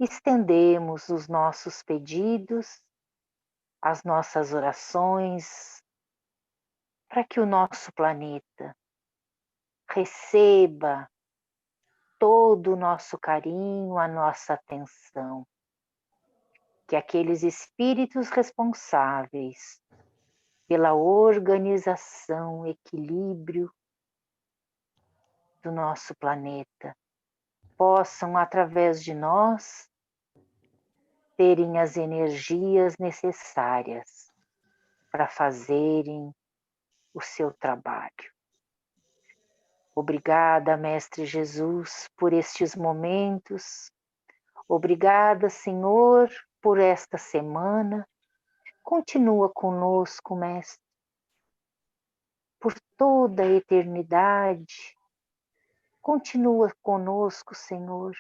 estendemos os nossos pedidos, as nossas orações, para que o nosso planeta receba todo o nosso carinho, a nossa atenção. Que aqueles espíritos responsáveis pela organização, equilíbrio do nosso planeta possam, através de nós, terem as energias necessárias para fazerem o seu trabalho. Obrigada, Mestre Jesus, por estes momentos. Obrigada, Senhor, por esta semana. Continua conosco, Mestre, por toda a eternidade. Continua conosco, Senhor,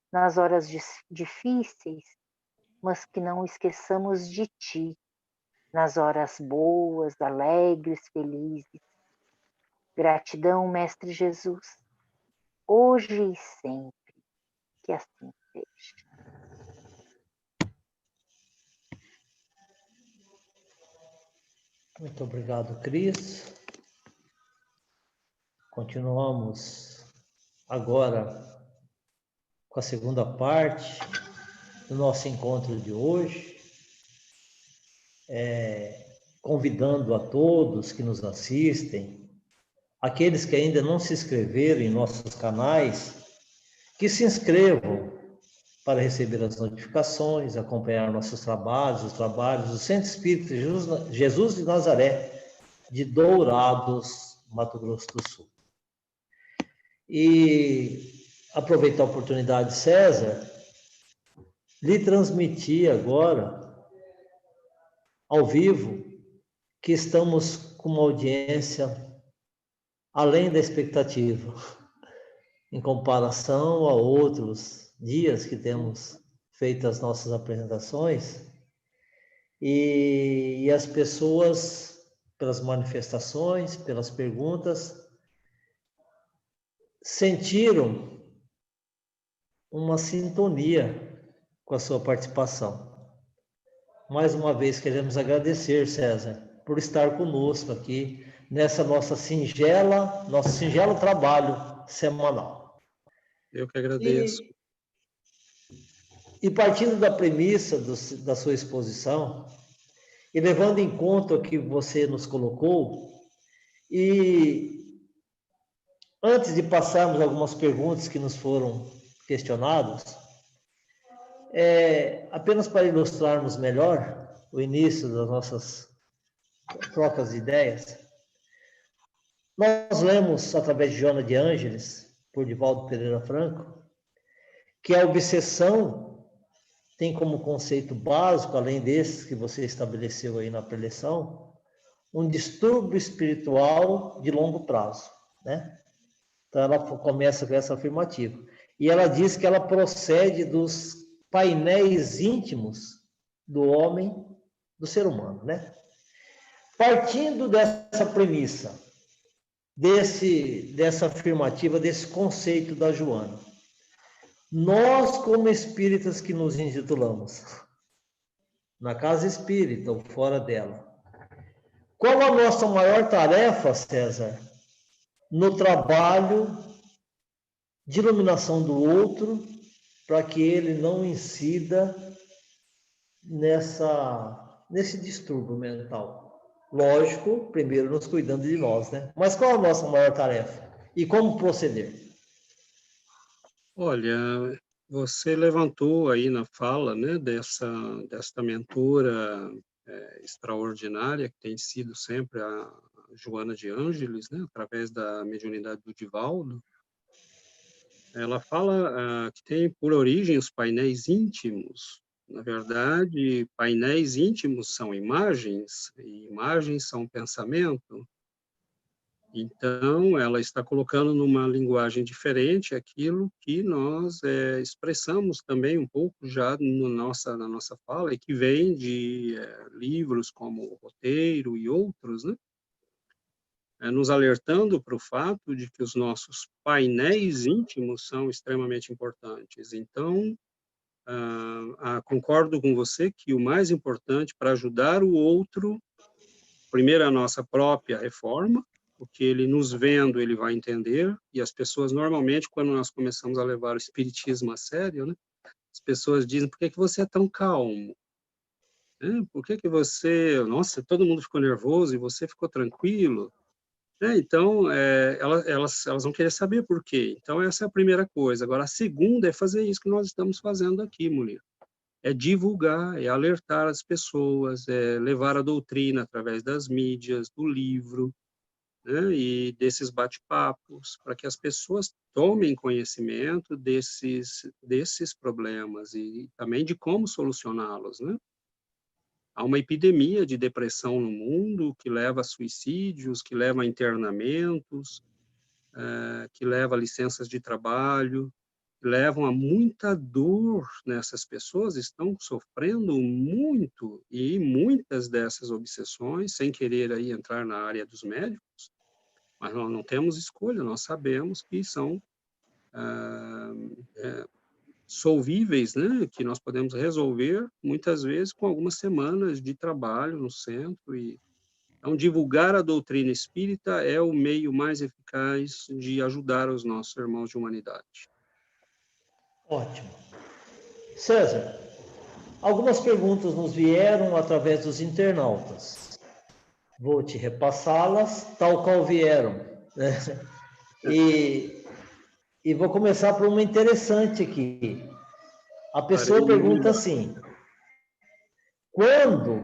nas horas difíceis, mas que não esqueçamos de Ti, nas horas boas, alegres, felizes. Gratidão, Mestre Jesus, hoje e sempre, que assim seja. Muito obrigado, Cris. Continuamos agora com a segunda parte do nosso encontro de hoje, convidando a todos que nos assistem, aqueles que ainda não se inscreveram em nossos canais, que se inscrevam para receber as notificações, acompanhar nossos trabalhos, os trabalhos do Centro Espírita Jesus de Nazaré, de Dourados, Mato Grosso do Sul. E aproveitar a oportunidade, César, lhe transmitir agora, ao vivo, que estamos com uma audiência além da expectativa, em comparação a outros dias que temos feito as nossas apresentações, e as pessoas, pelas manifestações, pelas perguntas, sentiram uma sintonia com a sua participação. Mais uma vez queremos agradecer, César, por estar conosco aqui nessa nosso singelo trabalho semanal. Eu que agradeço. E partindo da premissa da sua exposição, e levando em conta o que você nos colocou, e antes de passarmos algumas perguntas que nos foram questionadas, apenas para ilustrarmos melhor o início das nossas trocas de ideias, nós lemos, através de Joana de Ângeles, por Divaldo Pereira Franco, que a obsessão tem como conceito básico, além desses que você estabeleceu aí na preleção, um distúrbio espiritual de longo prazo, né? Então, ela começa com essa afirmativa. E ela diz que ela procede dos painéis íntimos do homem, do ser humano, né? Partindo dessa premissa, dessa afirmativa, desse conceito da Joana, nós, como espíritas que nos intitulamos, na casa espírita ou fora dela, qual a nossa maior tarefa, César, no trabalho de iluminação do outro, para que ele não incida nesse distúrbio mental? Lógico, primeiro nos cuidando de nós, né? Mas qual a nossa maior tarefa? E como proceder? Olha, você levantou aí na fala, né, desta mentora extraordinária, que tem sido sempre a Joana de Ângeles, né, através da mediunidade do Divaldo. Ela fala que tem por origem os painéis íntimos. Na verdade, painéis íntimos são imagens, e imagens são pensamento. Então, ela está colocando numa linguagem diferente aquilo que nós expressamos também um pouco já na nossa fala, e que vem de livros como O Roteiro e outros, né? Nos alertando para o fato de que os nossos painéis íntimos são extremamente importantes. Então, concordo com você que o mais importante para ajudar o outro, primeiro a nossa própria reforma, porque ele nos vendo, ele vai entender, e as pessoas normalmente, quando nós começamos a levar o espiritismo a sério, né, as pessoas dizem, por que você é tão calmo? Por que você, nossa, todo mundo ficou nervoso e você ficou tranquilo? Então, elas vão querer saber por quê. Então, essa é a primeira coisa. Agora, a segunda é fazer isso que nós estamos fazendo aqui, mulher. É divulgar, é alertar as pessoas, é levar a doutrina através das mídias, do livro, né, e desses bate-papos, para que as pessoas tomem conhecimento desses problemas e também de como solucioná-los, né? Há uma epidemia de depressão no mundo que leva a suicídios, que leva a internamentos, que leva a licenças de trabalho, que levam a muita dor nessas pessoas, estão sofrendo muito, e muitas dessas obsessões, sem querer aí entrar na área dos médicos, mas nós não temos escolha, nós sabemos que são solvíveis, né, que nós podemos resolver, muitas vezes, com algumas semanas de trabalho no centro. E então, divulgar a doutrina espírita é o meio mais eficaz de ajudar os nossos irmãos de humanidade. Ótimo. César, algumas perguntas nos vieram através dos internautas. Vou te repassá-las tal qual vieram, né? E vou começar por uma interessante aqui. A pessoa pergunta assim: quando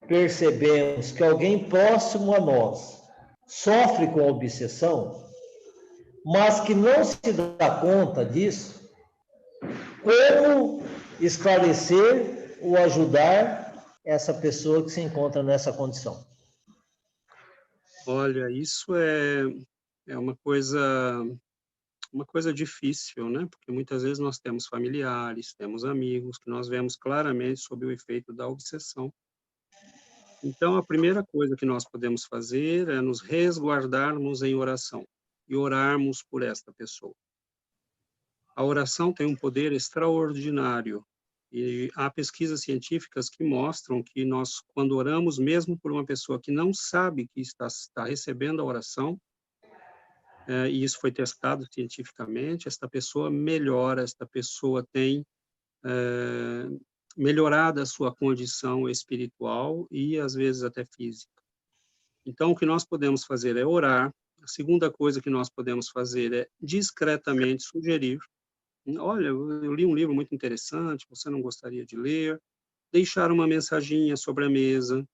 percebemos que alguém próximo a nós sofre com obsessão, mas que não se dá conta disso, como esclarecer ou ajudar essa pessoa que se encontra nessa condição? Olha, isso é uma coisa difícil, né? Porque muitas vezes nós temos familiares, temos amigos, que nós vemos claramente sob o efeito da obsessão. Então, a primeira coisa que nós podemos fazer é nos resguardarmos em oração e orarmos por esta pessoa. A oração tem um poder extraordinário, e há pesquisas científicas que mostram que nós, quando oramos mesmo por uma pessoa que não sabe que está recebendo a oração, e isso foi testado cientificamente, esta pessoa melhora, esta pessoa tem melhorado a sua condição espiritual e, às vezes, até física. Então, o que nós podemos fazer é orar. A segunda coisa que nós podemos fazer é discretamente sugerir: olha, eu li um livro muito interessante, você não gostaria de ler? Deixar uma mensaginha sobre a mesa,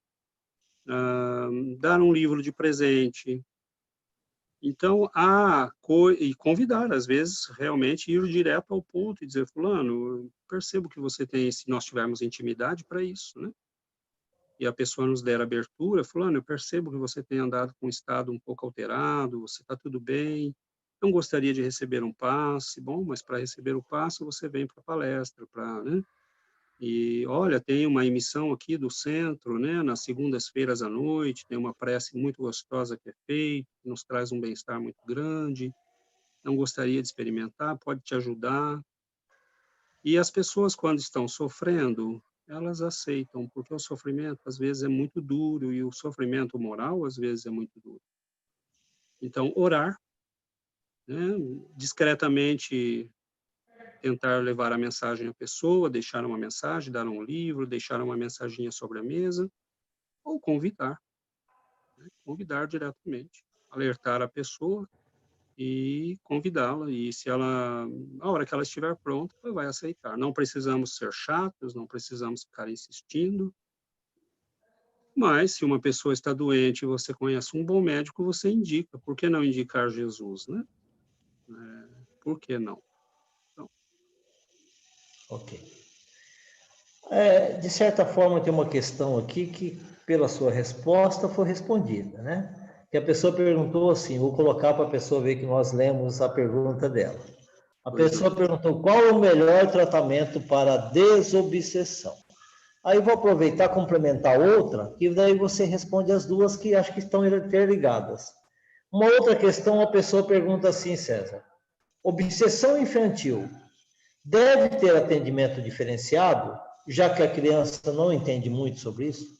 dar um livro de presente. Então, e convidar, às vezes, realmente ir direto ao ponto e dizer: fulano, eu percebo que você tem, se nós tivermos intimidade para isso, né? E a pessoa nos der abertura: fulano, eu percebo que você tem andado com um estado um pouco alterado, você está tudo bem, não gostaria de receber um passe. Bom, mas para receber o passe você vem para a palestra, né? E, olha, tem uma emissão aqui do centro, né, nas segundas-feiras à noite, tem uma prece muito gostosa que é feita, que nos traz um bem-estar muito grande, não gostaria de experimentar, pode te ajudar. E as pessoas, quando estão sofrendo, elas aceitam, porque o sofrimento, às vezes, é muito duro, e o sofrimento moral, às vezes, é muito duro. Então, orar, né, discretamente tentar levar a mensagem à pessoa, deixar uma mensagem, dar um livro, deixar uma mensaginha sobre a mesa, ou convidar, né, convidar diretamente, alertar a pessoa e convidá-la, e se ela, a hora que ela estiver pronta, ela vai aceitar. Não precisamos ser chatos, não precisamos ficar insistindo, mas se uma pessoa está doente e você conhece um bom médico, você indica. Por que não indicar Jesus, né? Por que não? Então, Ok. De certa forma, tem uma questão aqui que, pela sua resposta, foi respondida, né? Que a pessoa perguntou assim, vou colocar para a pessoa ver que nós lemos a pergunta dela. A pois pessoa não. perguntou qual é o melhor tratamento para a desobsessão. Aí vou aproveitar e complementar outra, e daí você responde as duas que acho que estão interligadas. Uma outra questão, a pessoa pergunta assim, César, obsessão infantil deve ter atendimento diferenciado, já que a criança não entende muito sobre isso?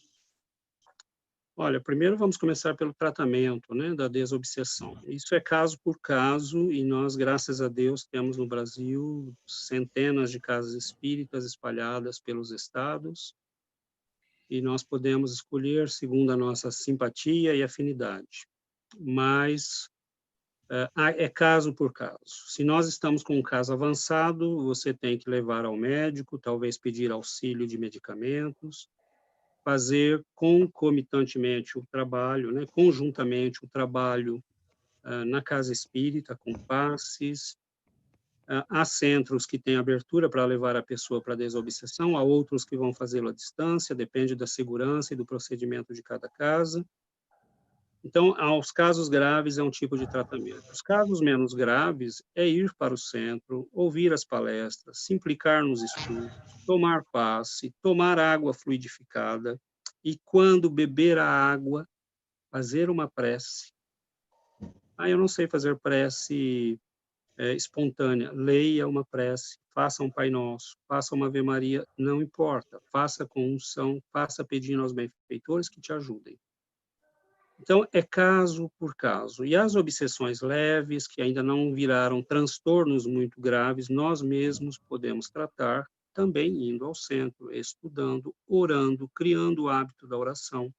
Olha, primeiro vamos começar pelo tratamento, né, da desobsessão. Isso é caso por caso, e nós, graças a Deus, temos no Brasil centenas de casas espíritas espalhadas pelos estados, e nós podemos escolher segundo a nossa simpatia e afinidade. Mas é caso por caso. Se nós estamos com um caso avançado, você tem que levar ao médico, talvez pedir auxílio de medicamentos, fazer concomitantemente o trabalho, né, conjuntamente o trabalho na casa espírita, com passes. Há centros que têm abertura para levar a pessoa para a desobsessão, há outros que vão fazê-lo à distância, depende da segurança e do procedimento de cada casa. Então, aos casos graves é um tipo de tratamento. Os casos menos graves é ir para o centro, ouvir as palestras, se implicar nos estudos, tomar passe, tomar água fluidificada e, quando beber a água, fazer uma prece. Eu não sei fazer prece espontânea. Leia uma prece, faça um Pai Nosso, faça uma Ave Maria, não importa. Faça com unção, faça pedindo aos benfeitores que te ajudem. Então, é caso por caso. E as obsessões leves, que ainda não viraram transtornos muito graves, nós mesmos podemos tratar também indo ao centro, estudando, orando, criando o hábito da oração,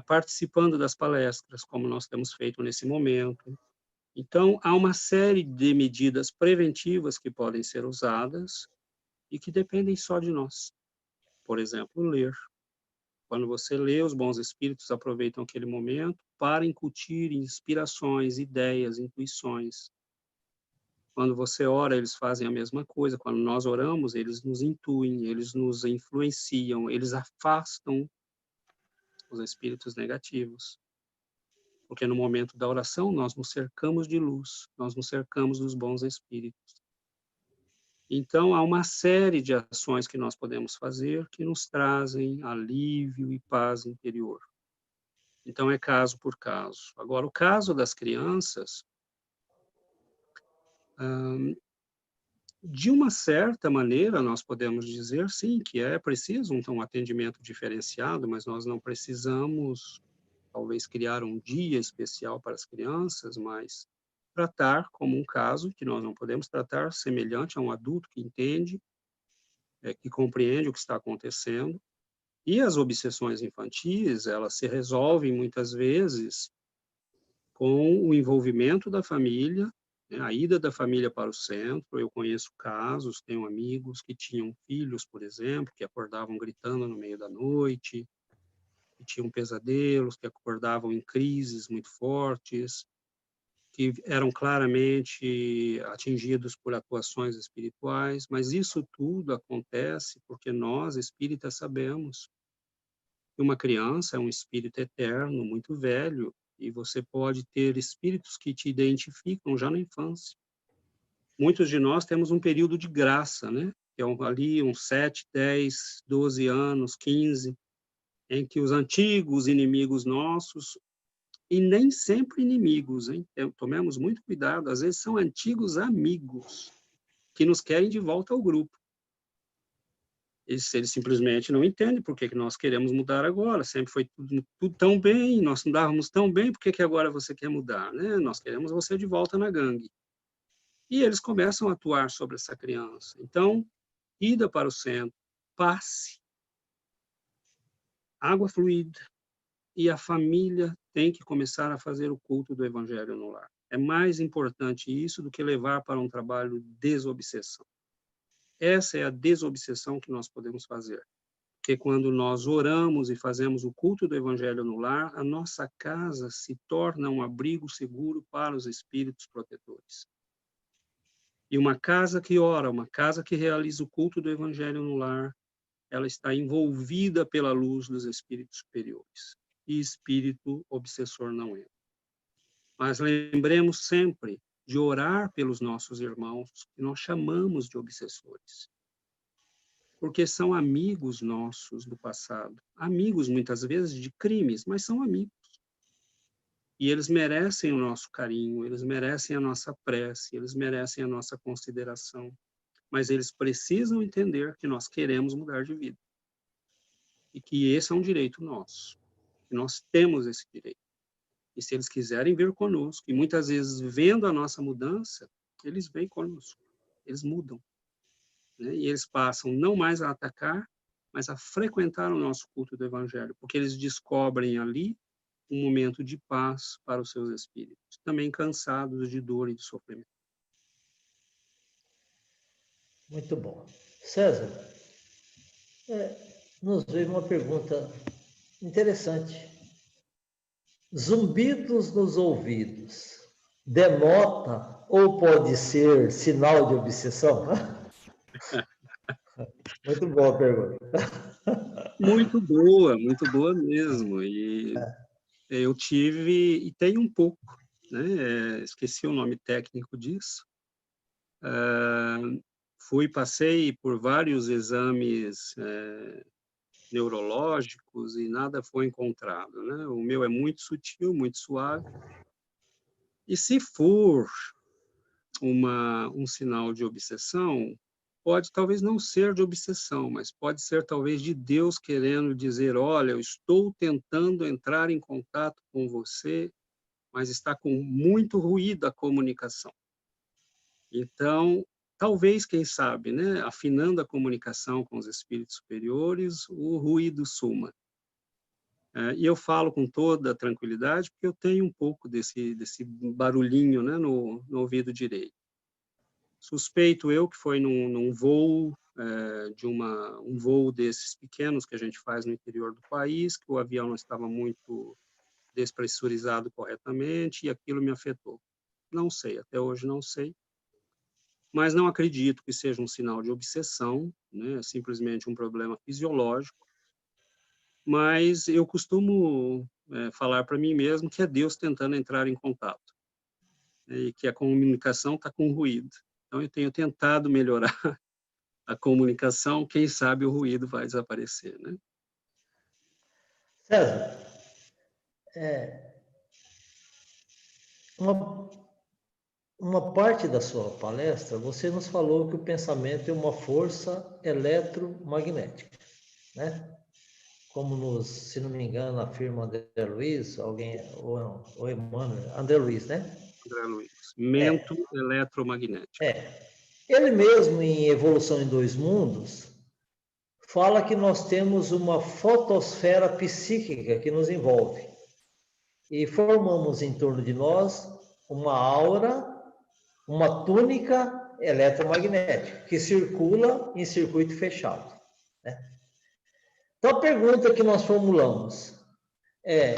participando das palestras, como nós temos feito nesse momento. Então, há uma série de medidas preventivas que podem ser usadas e que dependem só de nós. Por exemplo, ler. Quando você lê, os bons espíritos aproveitam aquele momento para incutir inspirações, ideias, intuições. Quando você ora, eles fazem a mesma coisa. Quando nós oramos, eles nos intuem, eles nos influenciam, eles afastam os espíritos negativos. Porque no momento da oração, nós nos cercamos de luz, nós nos cercamos dos bons espíritos. Então, há uma série de ações que nós podemos fazer que nos trazem alívio e paz interior. Então, é caso por caso. Agora, o caso das crianças, de uma certa maneira, nós podemos dizer, sim, que é preciso um atendimento diferenciado, mas nós não precisamos, talvez, criar um dia especial para as crianças, mas tratar como um caso que nós não podemos tratar semelhante a um adulto que entende, que compreende o que está acontecendo. E as obsessões infantis, elas se resolvem muitas vezes com o envolvimento da família, né, a ida da família para o centro. Eu conheço casos, tenho amigos que tinham filhos, por exemplo, que acordavam gritando no meio da noite, que tinham pesadelos, que acordavam em crises muito fortes, que eram claramente atingidos por atuações espirituais, mas isso tudo acontece porque nós, espíritas, sabemos que uma criança é um espírito eterno, muito velho, e você pode ter espíritos que te identificam já na infância. Muitos de nós temos um período de graça, né? que é ali uns 7, 10, 12 anos, 15, em que os antigos inimigos nossos, e nem sempre inimigos, hein? Tomemos muito cuidado, às vezes são antigos amigos que nos querem de volta ao grupo. Eles simplesmente não entendem por que nós queremos mudar agora, sempre foi tudo tão bem, nós não dávamos tão bem, por que agora você quer mudar, né? Nós queremos você de volta na gangue. E eles começam a atuar sobre essa criança. Então, ida para o centro, passe, água fluida, e a família tem que começar a fazer o culto do Evangelho no lar. É mais importante isso do que levar para um trabalho de desobsessão. Essa é a desobsessão que nós podemos fazer. Porque quando nós oramos e fazemos o culto do Evangelho no lar, a nossa casa se torna um abrigo seguro para os espíritos protetores. E uma casa que ora, uma casa que realiza o culto do Evangelho no lar, ela está envolvida pela luz dos espíritos superiores. E espírito obsessor não entra. Mas lembremos sempre de orar pelos nossos irmãos, que nós chamamos de obsessores. Porque são amigos nossos do passado. Amigos, muitas vezes, de crimes, mas são amigos. E eles merecem o nosso carinho, eles merecem a nossa prece, eles merecem a nossa consideração. Mas eles precisam entender que nós queremos mudar de vida. E que esse é um direito nosso. Que nós temos esse direito. E se eles quiserem vir conosco, e muitas vezes vendo a nossa mudança, eles vêm conosco, eles mudam. Né? E eles passam não mais a atacar, mas a frequentar o nosso culto do Evangelho, porque eles descobrem ali um momento de paz para os seus espíritos, também cansados de dor e de sofrimento. Muito bom. César, nos veio uma pergunta interessante. Zumbidos nos ouvidos denota ou pode ser sinal de obsessão? Muito boa a pergunta. Muito boa mesmo. E eu tive, e tenho um pouco, né? Esqueci o nome técnico disso. Passei por vários exames neurológicos e nada foi encontrado, né? O meu é muito sutil, muito suave. E se for um sinal de obsessão, pode talvez não ser de obsessão, mas pode ser talvez de Deus querendo dizer, olha, eu estou tentando entrar em contato com você, mas está com muito ruído a comunicação. Então, talvez, quem sabe, né, afinando a comunicação com os espíritos superiores, o ruído suma. E eu falo com toda tranquilidade, porque eu tenho um pouco desse barulhinho, né, no ouvido direito. Suspeito eu que foi num voo, um voo desses pequenos que a gente faz no interior do país, que o avião não estava muito despressurizado corretamente, e aquilo me afetou. Não sei, até hoje não sei. Mas não acredito que seja um sinal de obsessão, né? É simplesmente um problema fisiológico. Mas eu costumo falar para mim mesmo que é Deus tentando entrar em contato, né? E que a comunicação está com ruído. Então, eu tenho tentado melhorar a comunicação, quem sabe o ruído vai desaparecer, né? César, uma parte da sua palestra, você nos falou que o pensamento é uma força eletromagnética, né? Como se não me engano, afirma André Luiz, ou Emmanuel, André Luiz, né? André Luiz, mento eletromagnético. Ele mesmo, em Evolução em Dois Mundos, fala que nós temos uma fotosfera psíquica que nos envolve. E formamos em torno de nós uma aura, uma túnica eletromagnética, que circula em circuito fechado. Né? Então, a pergunta que nós formulamos é,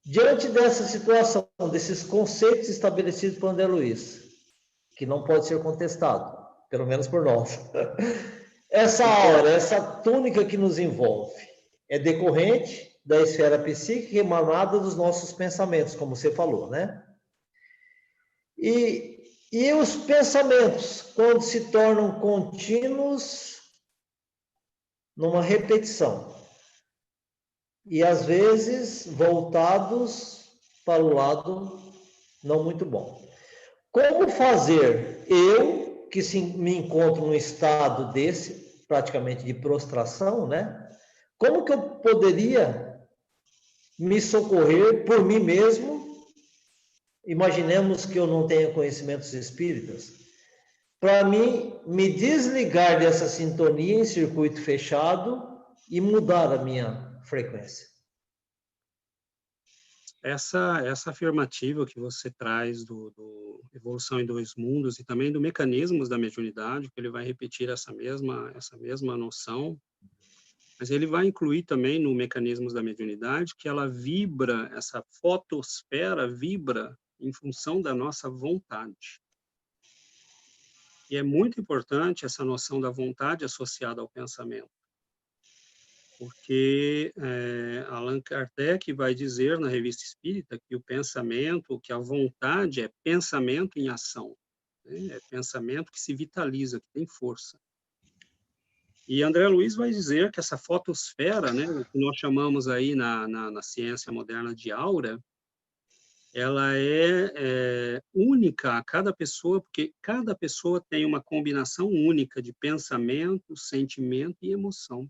diante dessa situação, desses conceitos estabelecidos por André Luiz, que não pode ser contestado, pelo menos por nós, essa aura, essa túnica que nos envolve, é decorrente da esfera psíquica emanada dos nossos pensamentos, como você falou, né? E os pensamentos, quando se tornam contínuos, numa repetição. E às vezes voltados para o lado não muito bom. Como fazer eu, que me encontro num estado desse, praticamente de prostração, né? Como que eu poderia me socorrer por mim mesmo? Imaginemos que eu não tenha conhecimentos espíritas. Para mim, me desligar dessa sintonia em circuito fechado e mudar a minha frequência. Essa afirmativa que você traz do Evolução em Dois Mundos e também do Mecanismos da Mediunidade, que ele vai repetir essa mesma noção, mas ele vai incluir também no Mecanismos da Mediunidade que ela vibra, essa fotosfera vibra em função da nossa vontade. E é muito importante essa noção da vontade associada ao pensamento. Porque Allan Kardec vai dizer na Revista Espírita que o pensamento, que a vontade é pensamento em ação, né? É pensamento que se vitaliza, que tem força. E André Luiz vai dizer que essa fotosfera, né, o que nós chamamos aí na ciência moderna de aura, ela é única a cada pessoa, porque cada pessoa tem uma combinação única de pensamento, sentimento e emoção.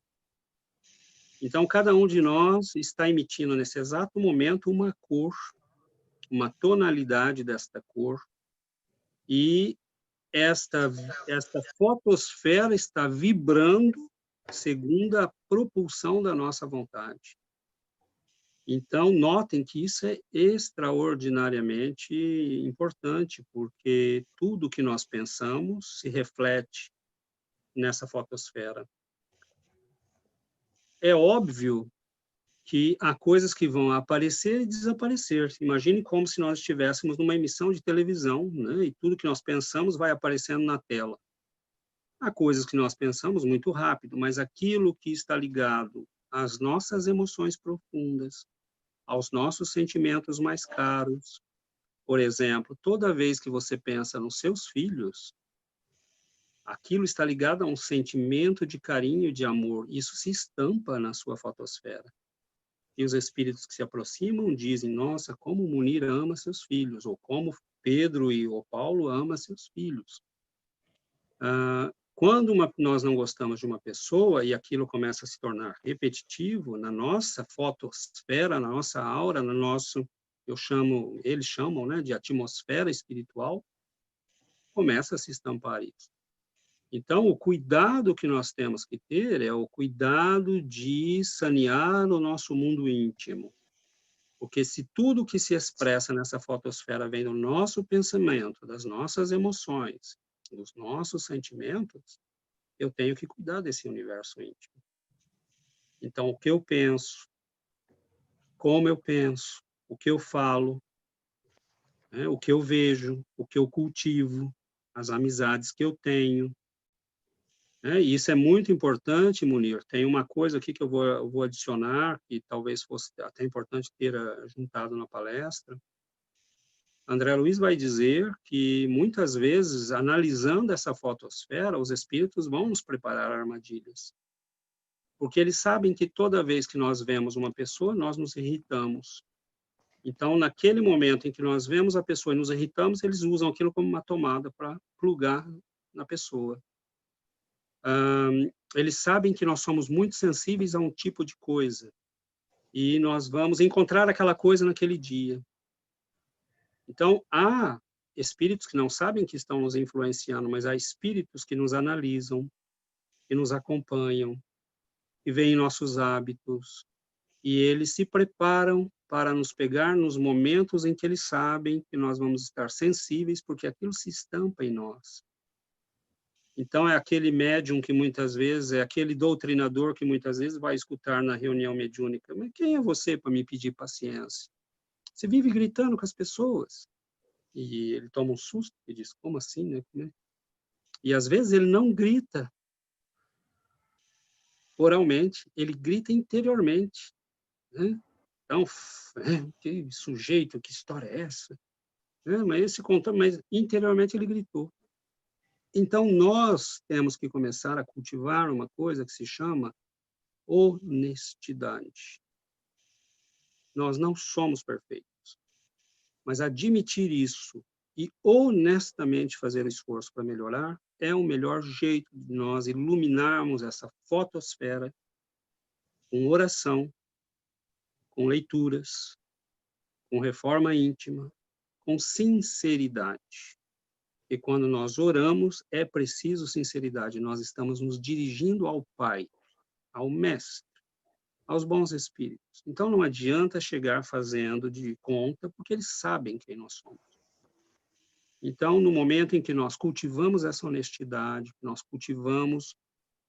Então, cada um de nós está emitindo, nesse exato momento, uma cor, uma tonalidade desta cor, e esta fotosfera está vibrando segundo a propulsão da nossa vontade. Então, notem que isso é extraordinariamente importante, porque tudo que nós pensamos se reflete nessa fotosfera. É óbvio que há coisas que vão aparecer e desaparecer. Imagine como se nós estivéssemos numa emissão de televisão, né? E tudo que nós pensamos vai aparecendo na tela. Há coisas que nós pensamos muito rápido, mas aquilo que está ligado às nossas emoções profundas, aos nossos sentimentos mais caros. Por exemplo, toda vez que você pensa nos seus filhos, aquilo está ligado a um sentimento de carinho e de amor. Isso se estampa na sua fotosfera. E os espíritos que se aproximam dizem, nossa, como Munir ama seus filhos, ou como Pedro ou Paulo ama seus filhos. Quando nós não gostamos de uma pessoa e aquilo começa a se tornar repetitivo, na nossa fotosfera, na nossa aura, no nosso, eles chamam, né, de atmosfera espiritual, começa a se estampar isso. Então, o cuidado que nós temos que ter é o cuidado de sanear o nosso mundo íntimo. Porque se tudo que se expressa nessa fotosfera vem do nosso pensamento, das nossas emoções, dos nossos sentimentos, eu tenho que cuidar desse universo íntimo. Então, o que eu penso, como eu penso, o que eu falo, né, o que eu vejo, o que eu cultivo, as amizades que eu tenho, e isso é muito importante, Munir. Tem uma coisa aqui que eu vou adicionar, que talvez fosse até importante ter juntado na palestra. André Luiz vai dizer que, muitas vezes, analisando essa fotosfera, os espíritos vão nos preparar armadilhas. Porque eles sabem que toda vez que nós vemos uma pessoa, nós nos irritamos. Então, naquele momento em que nós vemos a pessoa e nos irritamos, eles usam aquilo como uma tomada para plugar na pessoa. Eles sabem que nós somos muito sensíveis a um tipo de coisa e nós vamos encontrar aquela coisa naquele dia. Então, há espíritos que não sabem que estão nos influenciando, mas há espíritos que nos analisam, que nos acompanham, que veem nossos hábitos, e eles se preparam para nos pegar nos momentos em que eles sabem que nós vamos estar sensíveis, porque aquilo se estampa em nós. Então, é aquele médium que muitas vezes, é aquele doutrinador que muitas vezes vai escutar na reunião mediúnica. Mas quem é você para me pedir paciência? Você vive gritando com as pessoas. E ele toma um susto e diz, como assim, né? E às vezes ele não grita oralmente, ele grita interiormente. Né? Então, que sujeito, que história é essa? Mas esse contou, mas interiormente ele gritou. Então, nós temos que começar a cultivar uma coisa que se chama honestidade. Nós não somos perfeitos, mas admitir isso e honestamente fazer o esforço para melhorar é o melhor jeito de nós iluminarmos essa fotosfera com oração, com leituras, com reforma íntima, com sinceridade. E quando nós oramos, é preciso sinceridade. Nós estamos nos dirigindo ao Pai, ao Mestre, aos bons espíritos. Então, não adianta chegar fazendo de conta, porque eles sabem quem nós somos. Então, no momento em que nós cultivamos essa honestidade, nós cultivamos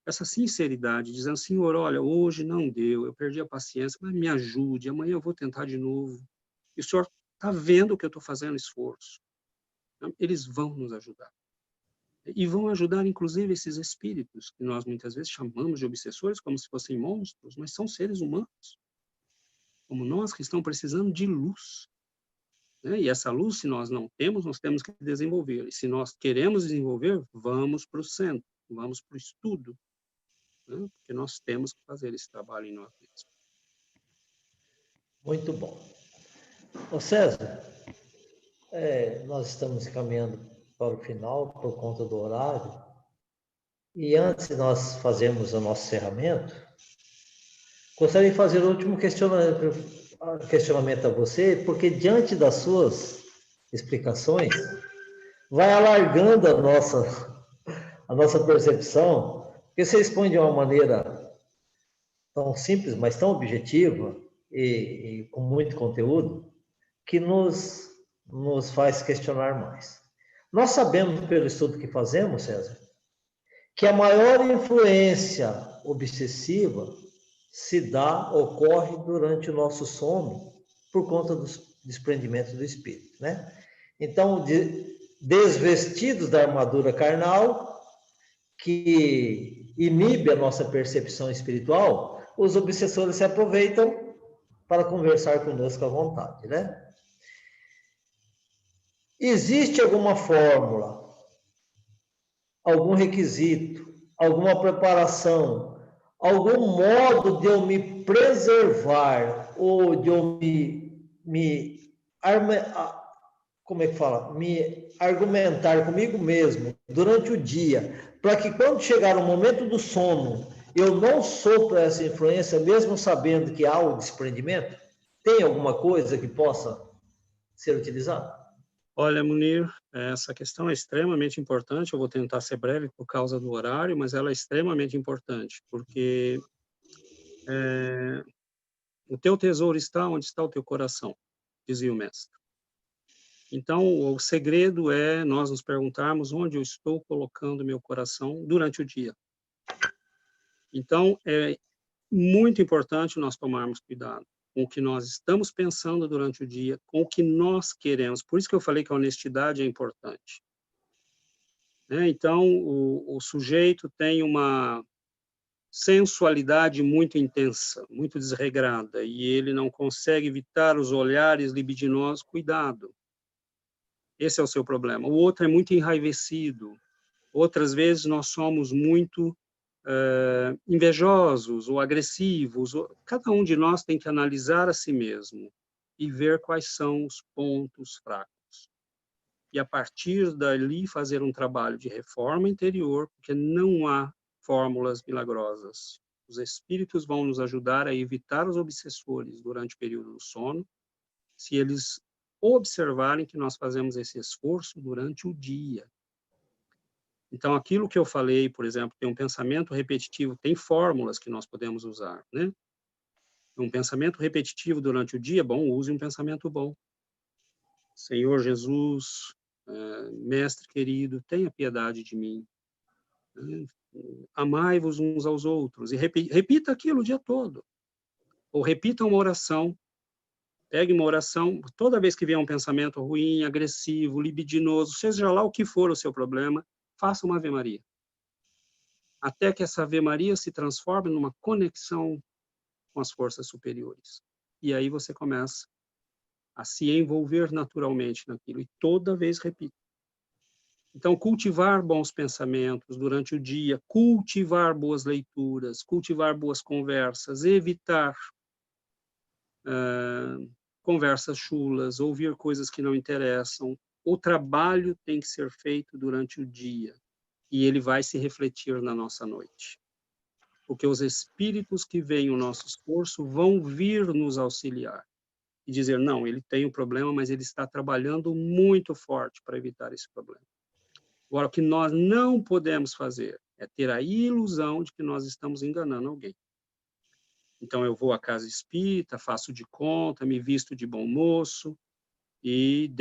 essa sinceridade, dizendo, Senhor, olha, hoje não deu, eu perdi a paciência, mas me ajude, amanhã eu vou tentar de novo. E o Senhor está vendo que eu estou fazendo esforço. Eles vão nos ajudar. E vão ajudar, inclusive, esses espíritos, que nós muitas vezes chamamos de obsessores, como se fossem monstros, mas são seres humanos, como nós, que estão precisando de luz. Né? E essa luz, se nós não temos, nós temos que desenvolver. E se nós queremos desenvolver, vamos para o centro, vamos para o estudo, né? Porque nós temos que fazer esse trabalho em nós mesmos. Muito bom. Ô César, nós estamos caminhando para o final por conta do horário. E antes de nós fazermos o nosso encerramento, gostaria de fazer o último questionamento a você, porque diante das suas explicações, vai alargando a nossa percepção, porque você expõe de uma maneira tão simples, mas tão objetiva e com muito conteúdo, que nos faz questionar mais. Nós sabemos, pelo estudo que fazemos, César, que a maior influência obsessiva ocorre durante o nosso sono, por conta dos desprendimentos do espírito, né? Então, desvestidos da armadura carnal, que inibe a nossa percepção espiritual, os obsessores se aproveitam para conversar conosco à vontade, né? Existe alguma fórmula, algum requisito, alguma preparação, algum modo de eu me preservar ou de eu me argumentar comigo mesmo durante o dia, para que quando chegar o momento do sono, eu não sofra essa influência, mesmo sabendo que há o desprendimento? Tem alguma coisa que possa ser utilizada? Olha, Munir, essa questão é extremamente importante. Eu vou tentar ser breve por causa do horário, mas ela é extremamente importante, porque o teu tesouro está onde está o teu coração, dizia o mestre. Então, o segredo é nós nos perguntarmos onde eu estou colocando meu coração durante o dia. Então, é muito importante nós tomarmos cuidado com o que nós estamos pensando durante o dia, com o que nós queremos. Por isso que eu falei que a honestidade é importante. Então, o sujeito tem uma sensualidade muito intensa, muito desregrada, e ele não consegue evitar os olhares libidinosos. Cuidado. Esse é o seu problema. O outro é muito enraivecido. Outras vezes nós somos muito invejosos ou agressivos. Cada um de nós tem que analisar a si mesmo e ver quais são os pontos fracos. E, a partir dali, fazer um trabalho de reforma interior, porque não há fórmulas milagrosas. Os espíritos vão nos ajudar a evitar os obsessores durante o período do sono, se eles observarem que nós fazemos esse esforço durante o dia. Então, aquilo que eu falei, por exemplo, tem um pensamento repetitivo, tem fórmulas que nós podemos usar, né? Um pensamento repetitivo durante o dia, bom, use um pensamento bom. Senhor Jesus, mestre querido, tenha piedade de mim. Amai-vos uns aos outros. E repita aquilo o dia todo. Ou repita uma oração. Pegue uma oração, toda vez que vier um pensamento ruim, agressivo, libidinoso, seja lá o que for o seu problema, faça uma Ave Maria. Até que essa Ave Maria se transforme numa conexão com as forças superiores. E aí você começa a se envolver naturalmente naquilo. E toda vez repita. Então, cultivar bons pensamentos durante o dia, cultivar boas leituras, cultivar boas conversas, evitar conversas chulas, ouvir coisas que não interessam. O trabalho tem que ser feito durante o dia e ele vai se refletir na nossa noite. Porque os espíritos que veem o nosso esforço vão vir nos auxiliar e dizer, não, ele tem um problema, mas ele está trabalhando muito forte para evitar esse problema. Agora, o que nós não podemos fazer é ter a ilusão de que nós estamos enganando alguém. Então, eu vou à casa espírita, faço de conta, me visto de bom moço, e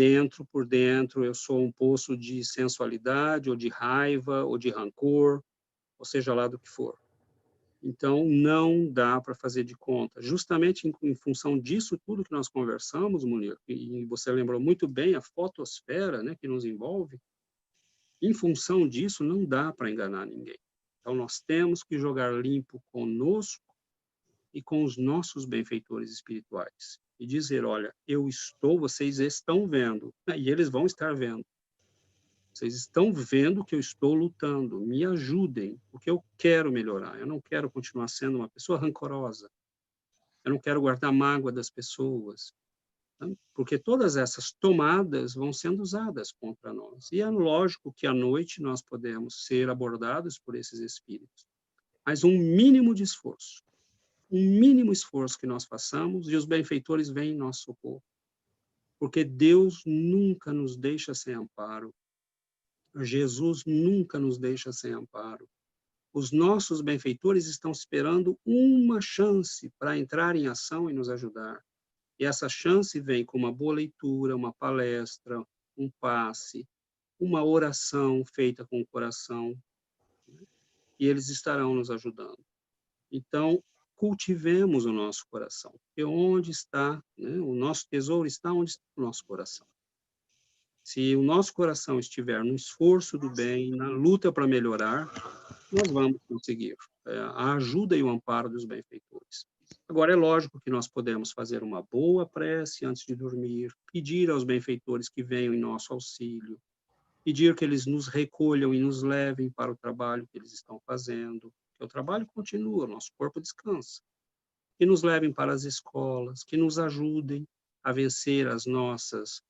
por dentro, eu sou um poço de sensualidade, ou de raiva, ou de rancor, ou seja lá do que for. Então, não dá para fazer de conta. Justamente em função disso tudo que nós conversamos, Munir, e você lembrou muito bem a fotosfera, né, que nos envolve, em função disso, não dá para enganar ninguém. Então, nós temos que jogar limpo conosco e com os nossos benfeitores espirituais. E dizer, olha, vocês estão vendo, e eles vão estar vendo. Vocês estão vendo que eu estou lutando, me ajudem, porque eu quero melhorar. Eu não quero continuar sendo uma pessoa rancorosa. Eu não quero guardar mágoa das pessoas. Porque todas essas tomadas vão sendo usadas contra nós. E é lógico que à noite nós podemos ser abordados por esses espíritos. Mas um mínimo de esforço, que nós façamos, e os benfeitores vêm em nosso socorro. Porque Deus nunca nos deixa sem amparo. Jesus nunca nos deixa sem amparo. Os nossos benfeitores estão esperando uma chance para entrar em ação e nos ajudar. E essa chance vem com uma boa leitura, uma palestra, um passe, uma oração feita com o coração. E eles estarão nos ajudando. Então, cultivemos o nosso coração. Porque onde está, né, o nosso tesouro está onde está o nosso coração. Se o nosso coração estiver no esforço do bem, na luta para melhorar, nós vamos conseguir a ajuda e o amparo dos benfeitores. Agora, é lógico que nós podemos fazer uma boa prece antes de dormir, pedir aos benfeitores que venham em nosso auxílio, pedir que eles nos recolham e nos levem para o trabalho que eles estão fazendo, que o trabalho continua, o nosso corpo descansa, que nos levem para as escolas, que nos ajudem a vencer as nossas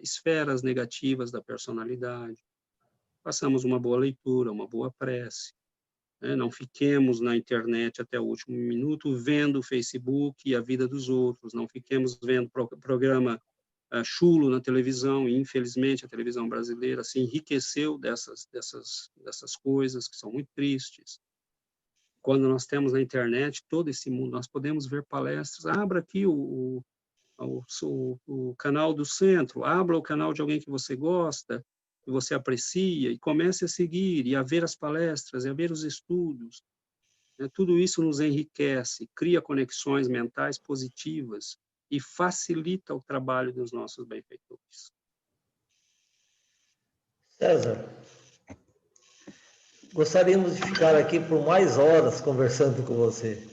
esferas negativas da personalidade. Façamos uma boa leitura, uma boa prece. Não fiquemos na internet até o último minuto vendo o Facebook e a vida dos outros. Não fiquemos vendo programa chulo na televisão. E, infelizmente, a televisão brasileira se enriqueceu dessas coisas que são muito tristes. Quando nós temos na internet todo esse mundo, nós podemos ver palestras. Abra aqui o canal do centro, abra o canal de alguém que você gosta, que você aprecia, e comece a seguir, e a ver as palestras, e a ver os estudos. Tudo isso nos enriquece, cria conexões mentais positivas e facilita o trabalho dos nossos benfeitores. César, gostaríamos de ficar aqui por mais horas conversando com você.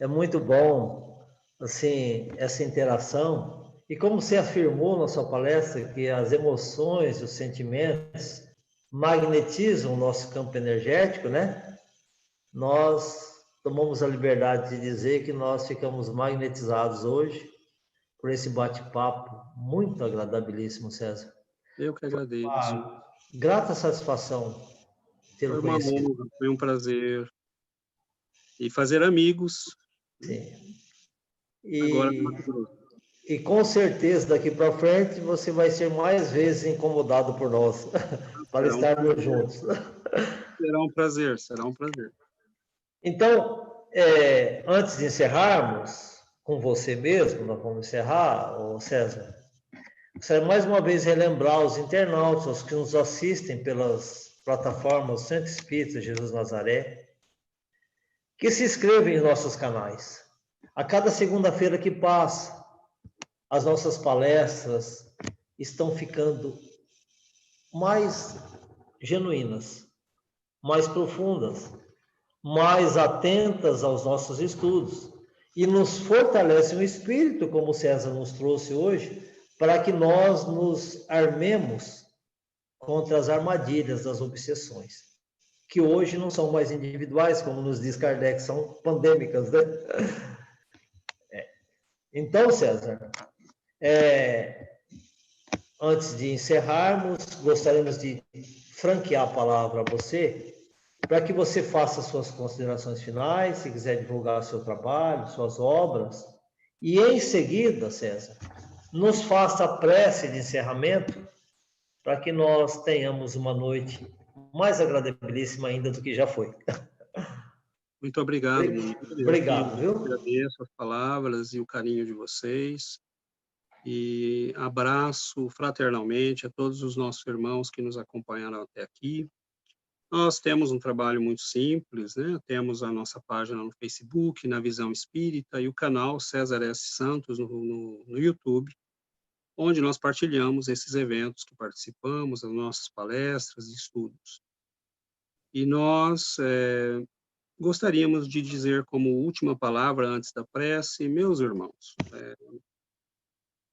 É muito bom assim, essa interação, e como você afirmou na sua palestra, que as emoções, os sentimentos magnetizam o nosso campo energético, né? Nós tomamos a liberdade de dizer que nós ficamos magnetizados hoje por esse bate-papo muito agradabilíssimo, César. Eu que agradeço. Grata satisfação ter o conhecido. Foi um prazer. E fazer amigos. Sim. E com certeza, daqui para frente, você vai ser mais vezes incomodado por nós, para estarmos juntos. Será um prazer, será um prazer. Então, antes de encerrarmos, com você mesmo, nós vamos encerrar, César, gostaria mais uma vez relembrar os internautas, os que nos assistem pelas plataformas Centro Espírita Jesus Nazaré, que se inscrevam em nossos canais. A cada segunda-feira que passa, as nossas palestras estão ficando mais genuínas, mais profundas, mais atentas aos nossos estudos e nos fortalecem o espírito, como o César nos trouxe hoje, para que nós nos armemos contra as armadilhas das obsessões, que hoje não são mais individuais, como nos diz Kardec, são pandêmicas, né? Então, César, antes de encerrarmos, gostaríamos de franquear a palavra a você, para que você faça suas considerações finais, se quiser divulgar seu trabalho, suas obras, e em seguida, César, nos faça a prece de encerramento, para que nós tenhamos uma noite mais agradabilíssima ainda do que já foi. Muito obrigado, Muniz. Obrigado, viu? Agradeço as palavras e o carinho de vocês. E abraço fraternalmente a todos os nossos irmãos que nos acompanharam até aqui. Nós temos um trabalho muito simples, né? Temos a nossa página no Facebook, na Visão Espírita, e o canal César S. Santos no YouTube, onde nós partilhamos esses eventos que participamos, as nossas palestras e estudos. E nós gostaríamos de dizer como última palavra antes da prece, meus irmãos,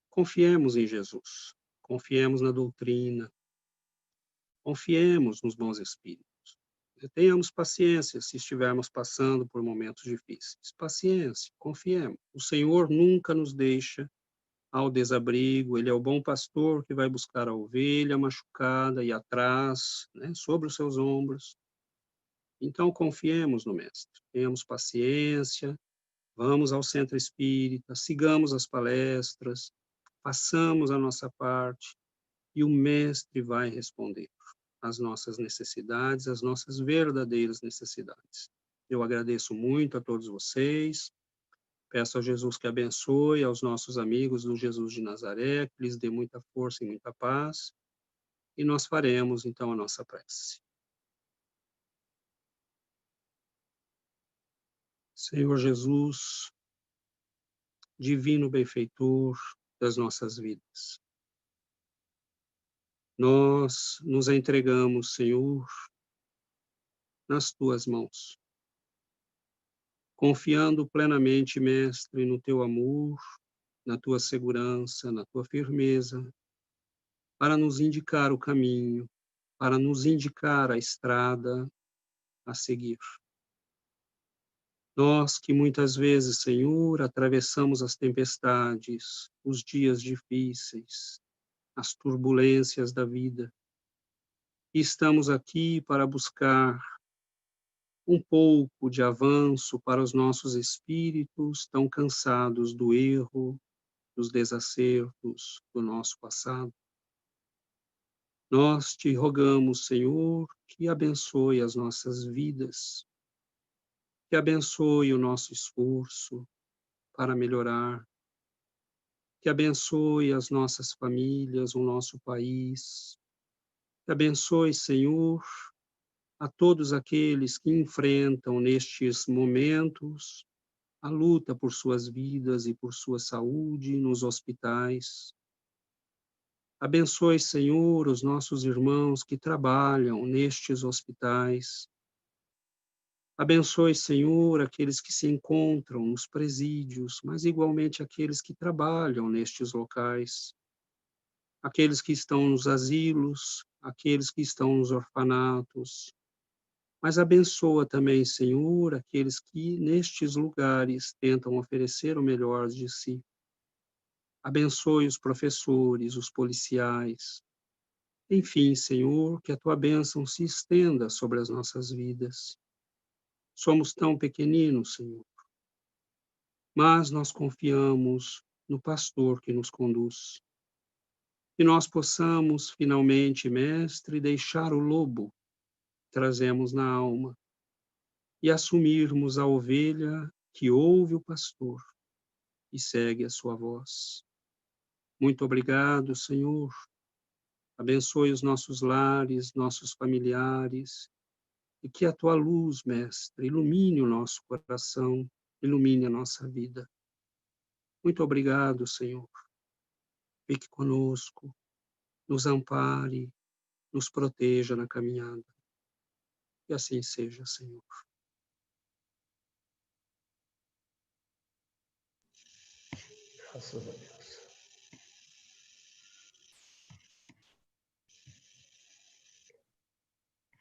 confiemos em Jesus, confiemos na doutrina, confiemos nos bons espíritos. Tenhamos paciência se estivermos passando por momentos difíceis. Paciência, confiemos. O Senhor nunca nos deixa ao desabrigo, Ele é o bom pastor que vai buscar a ovelha machucada e atrás, né, sobre os seus ombros. Então, confiemos no Mestre, tenhamos paciência, vamos ao centro espírita, sigamos as palestras, façamos a nossa parte e o Mestre vai responder às nossas necessidades, às nossas verdadeiras necessidades. Eu agradeço muito a todos vocês, peço a Jesus que abençoe, aos nossos amigos do Jesus de Nazaré, que lhes dê muita força e muita paz, e nós faremos então a nossa prece. Senhor Jesus, divino benfeitor das nossas vidas, nós nos entregamos, Senhor, nas tuas mãos, confiando plenamente, Mestre, no teu amor, na tua segurança, na tua firmeza, para nos indicar o caminho, para nos indicar a estrada a seguir. Nós que muitas vezes, Senhor, atravessamos as tempestades, os dias difíceis, as turbulências da vida, e estamos aqui para buscar um pouco de avanço para os nossos espíritos tão cansados do erro, dos desacertos do nosso passado. Nós te rogamos, Senhor, que abençoe as nossas vidas, que abençoe o nosso esforço para melhorar, que abençoe as nossas famílias, o nosso país, que abençoe, Senhor, a todos aqueles que enfrentam nestes momentos a luta por suas vidas e por sua saúde nos hospitais. Abençoe, Senhor, os nossos irmãos que trabalham nestes hospitais. Abençoe, Senhor, aqueles que se encontram nos presídios, mas igualmente aqueles que trabalham nestes locais, aqueles que estão nos asilos, aqueles que estão nos orfanatos. Mas abençoa também, Senhor, aqueles que nestes lugares tentam oferecer o melhor de si. Abençoe os professores, os policiais. Enfim, Senhor, que a tua bênção se estenda sobre as nossas vidas. Somos tão pequeninos, Senhor, mas nós confiamos no pastor que nos conduz. Que nós possamos, finalmente, Mestre, deixar o lobo que trazemos na alma e assumirmos a ovelha que ouve o pastor e segue a sua voz. Muito obrigado, Senhor. Abençoe os nossos lares, nossos familiares, e que a tua luz, Mestre, ilumine o nosso coração, ilumine a nossa vida. Muito obrigado, Senhor. Fique conosco, nos ampare, nos proteja na caminhada. E assim seja, Senhor. Graças a Deus.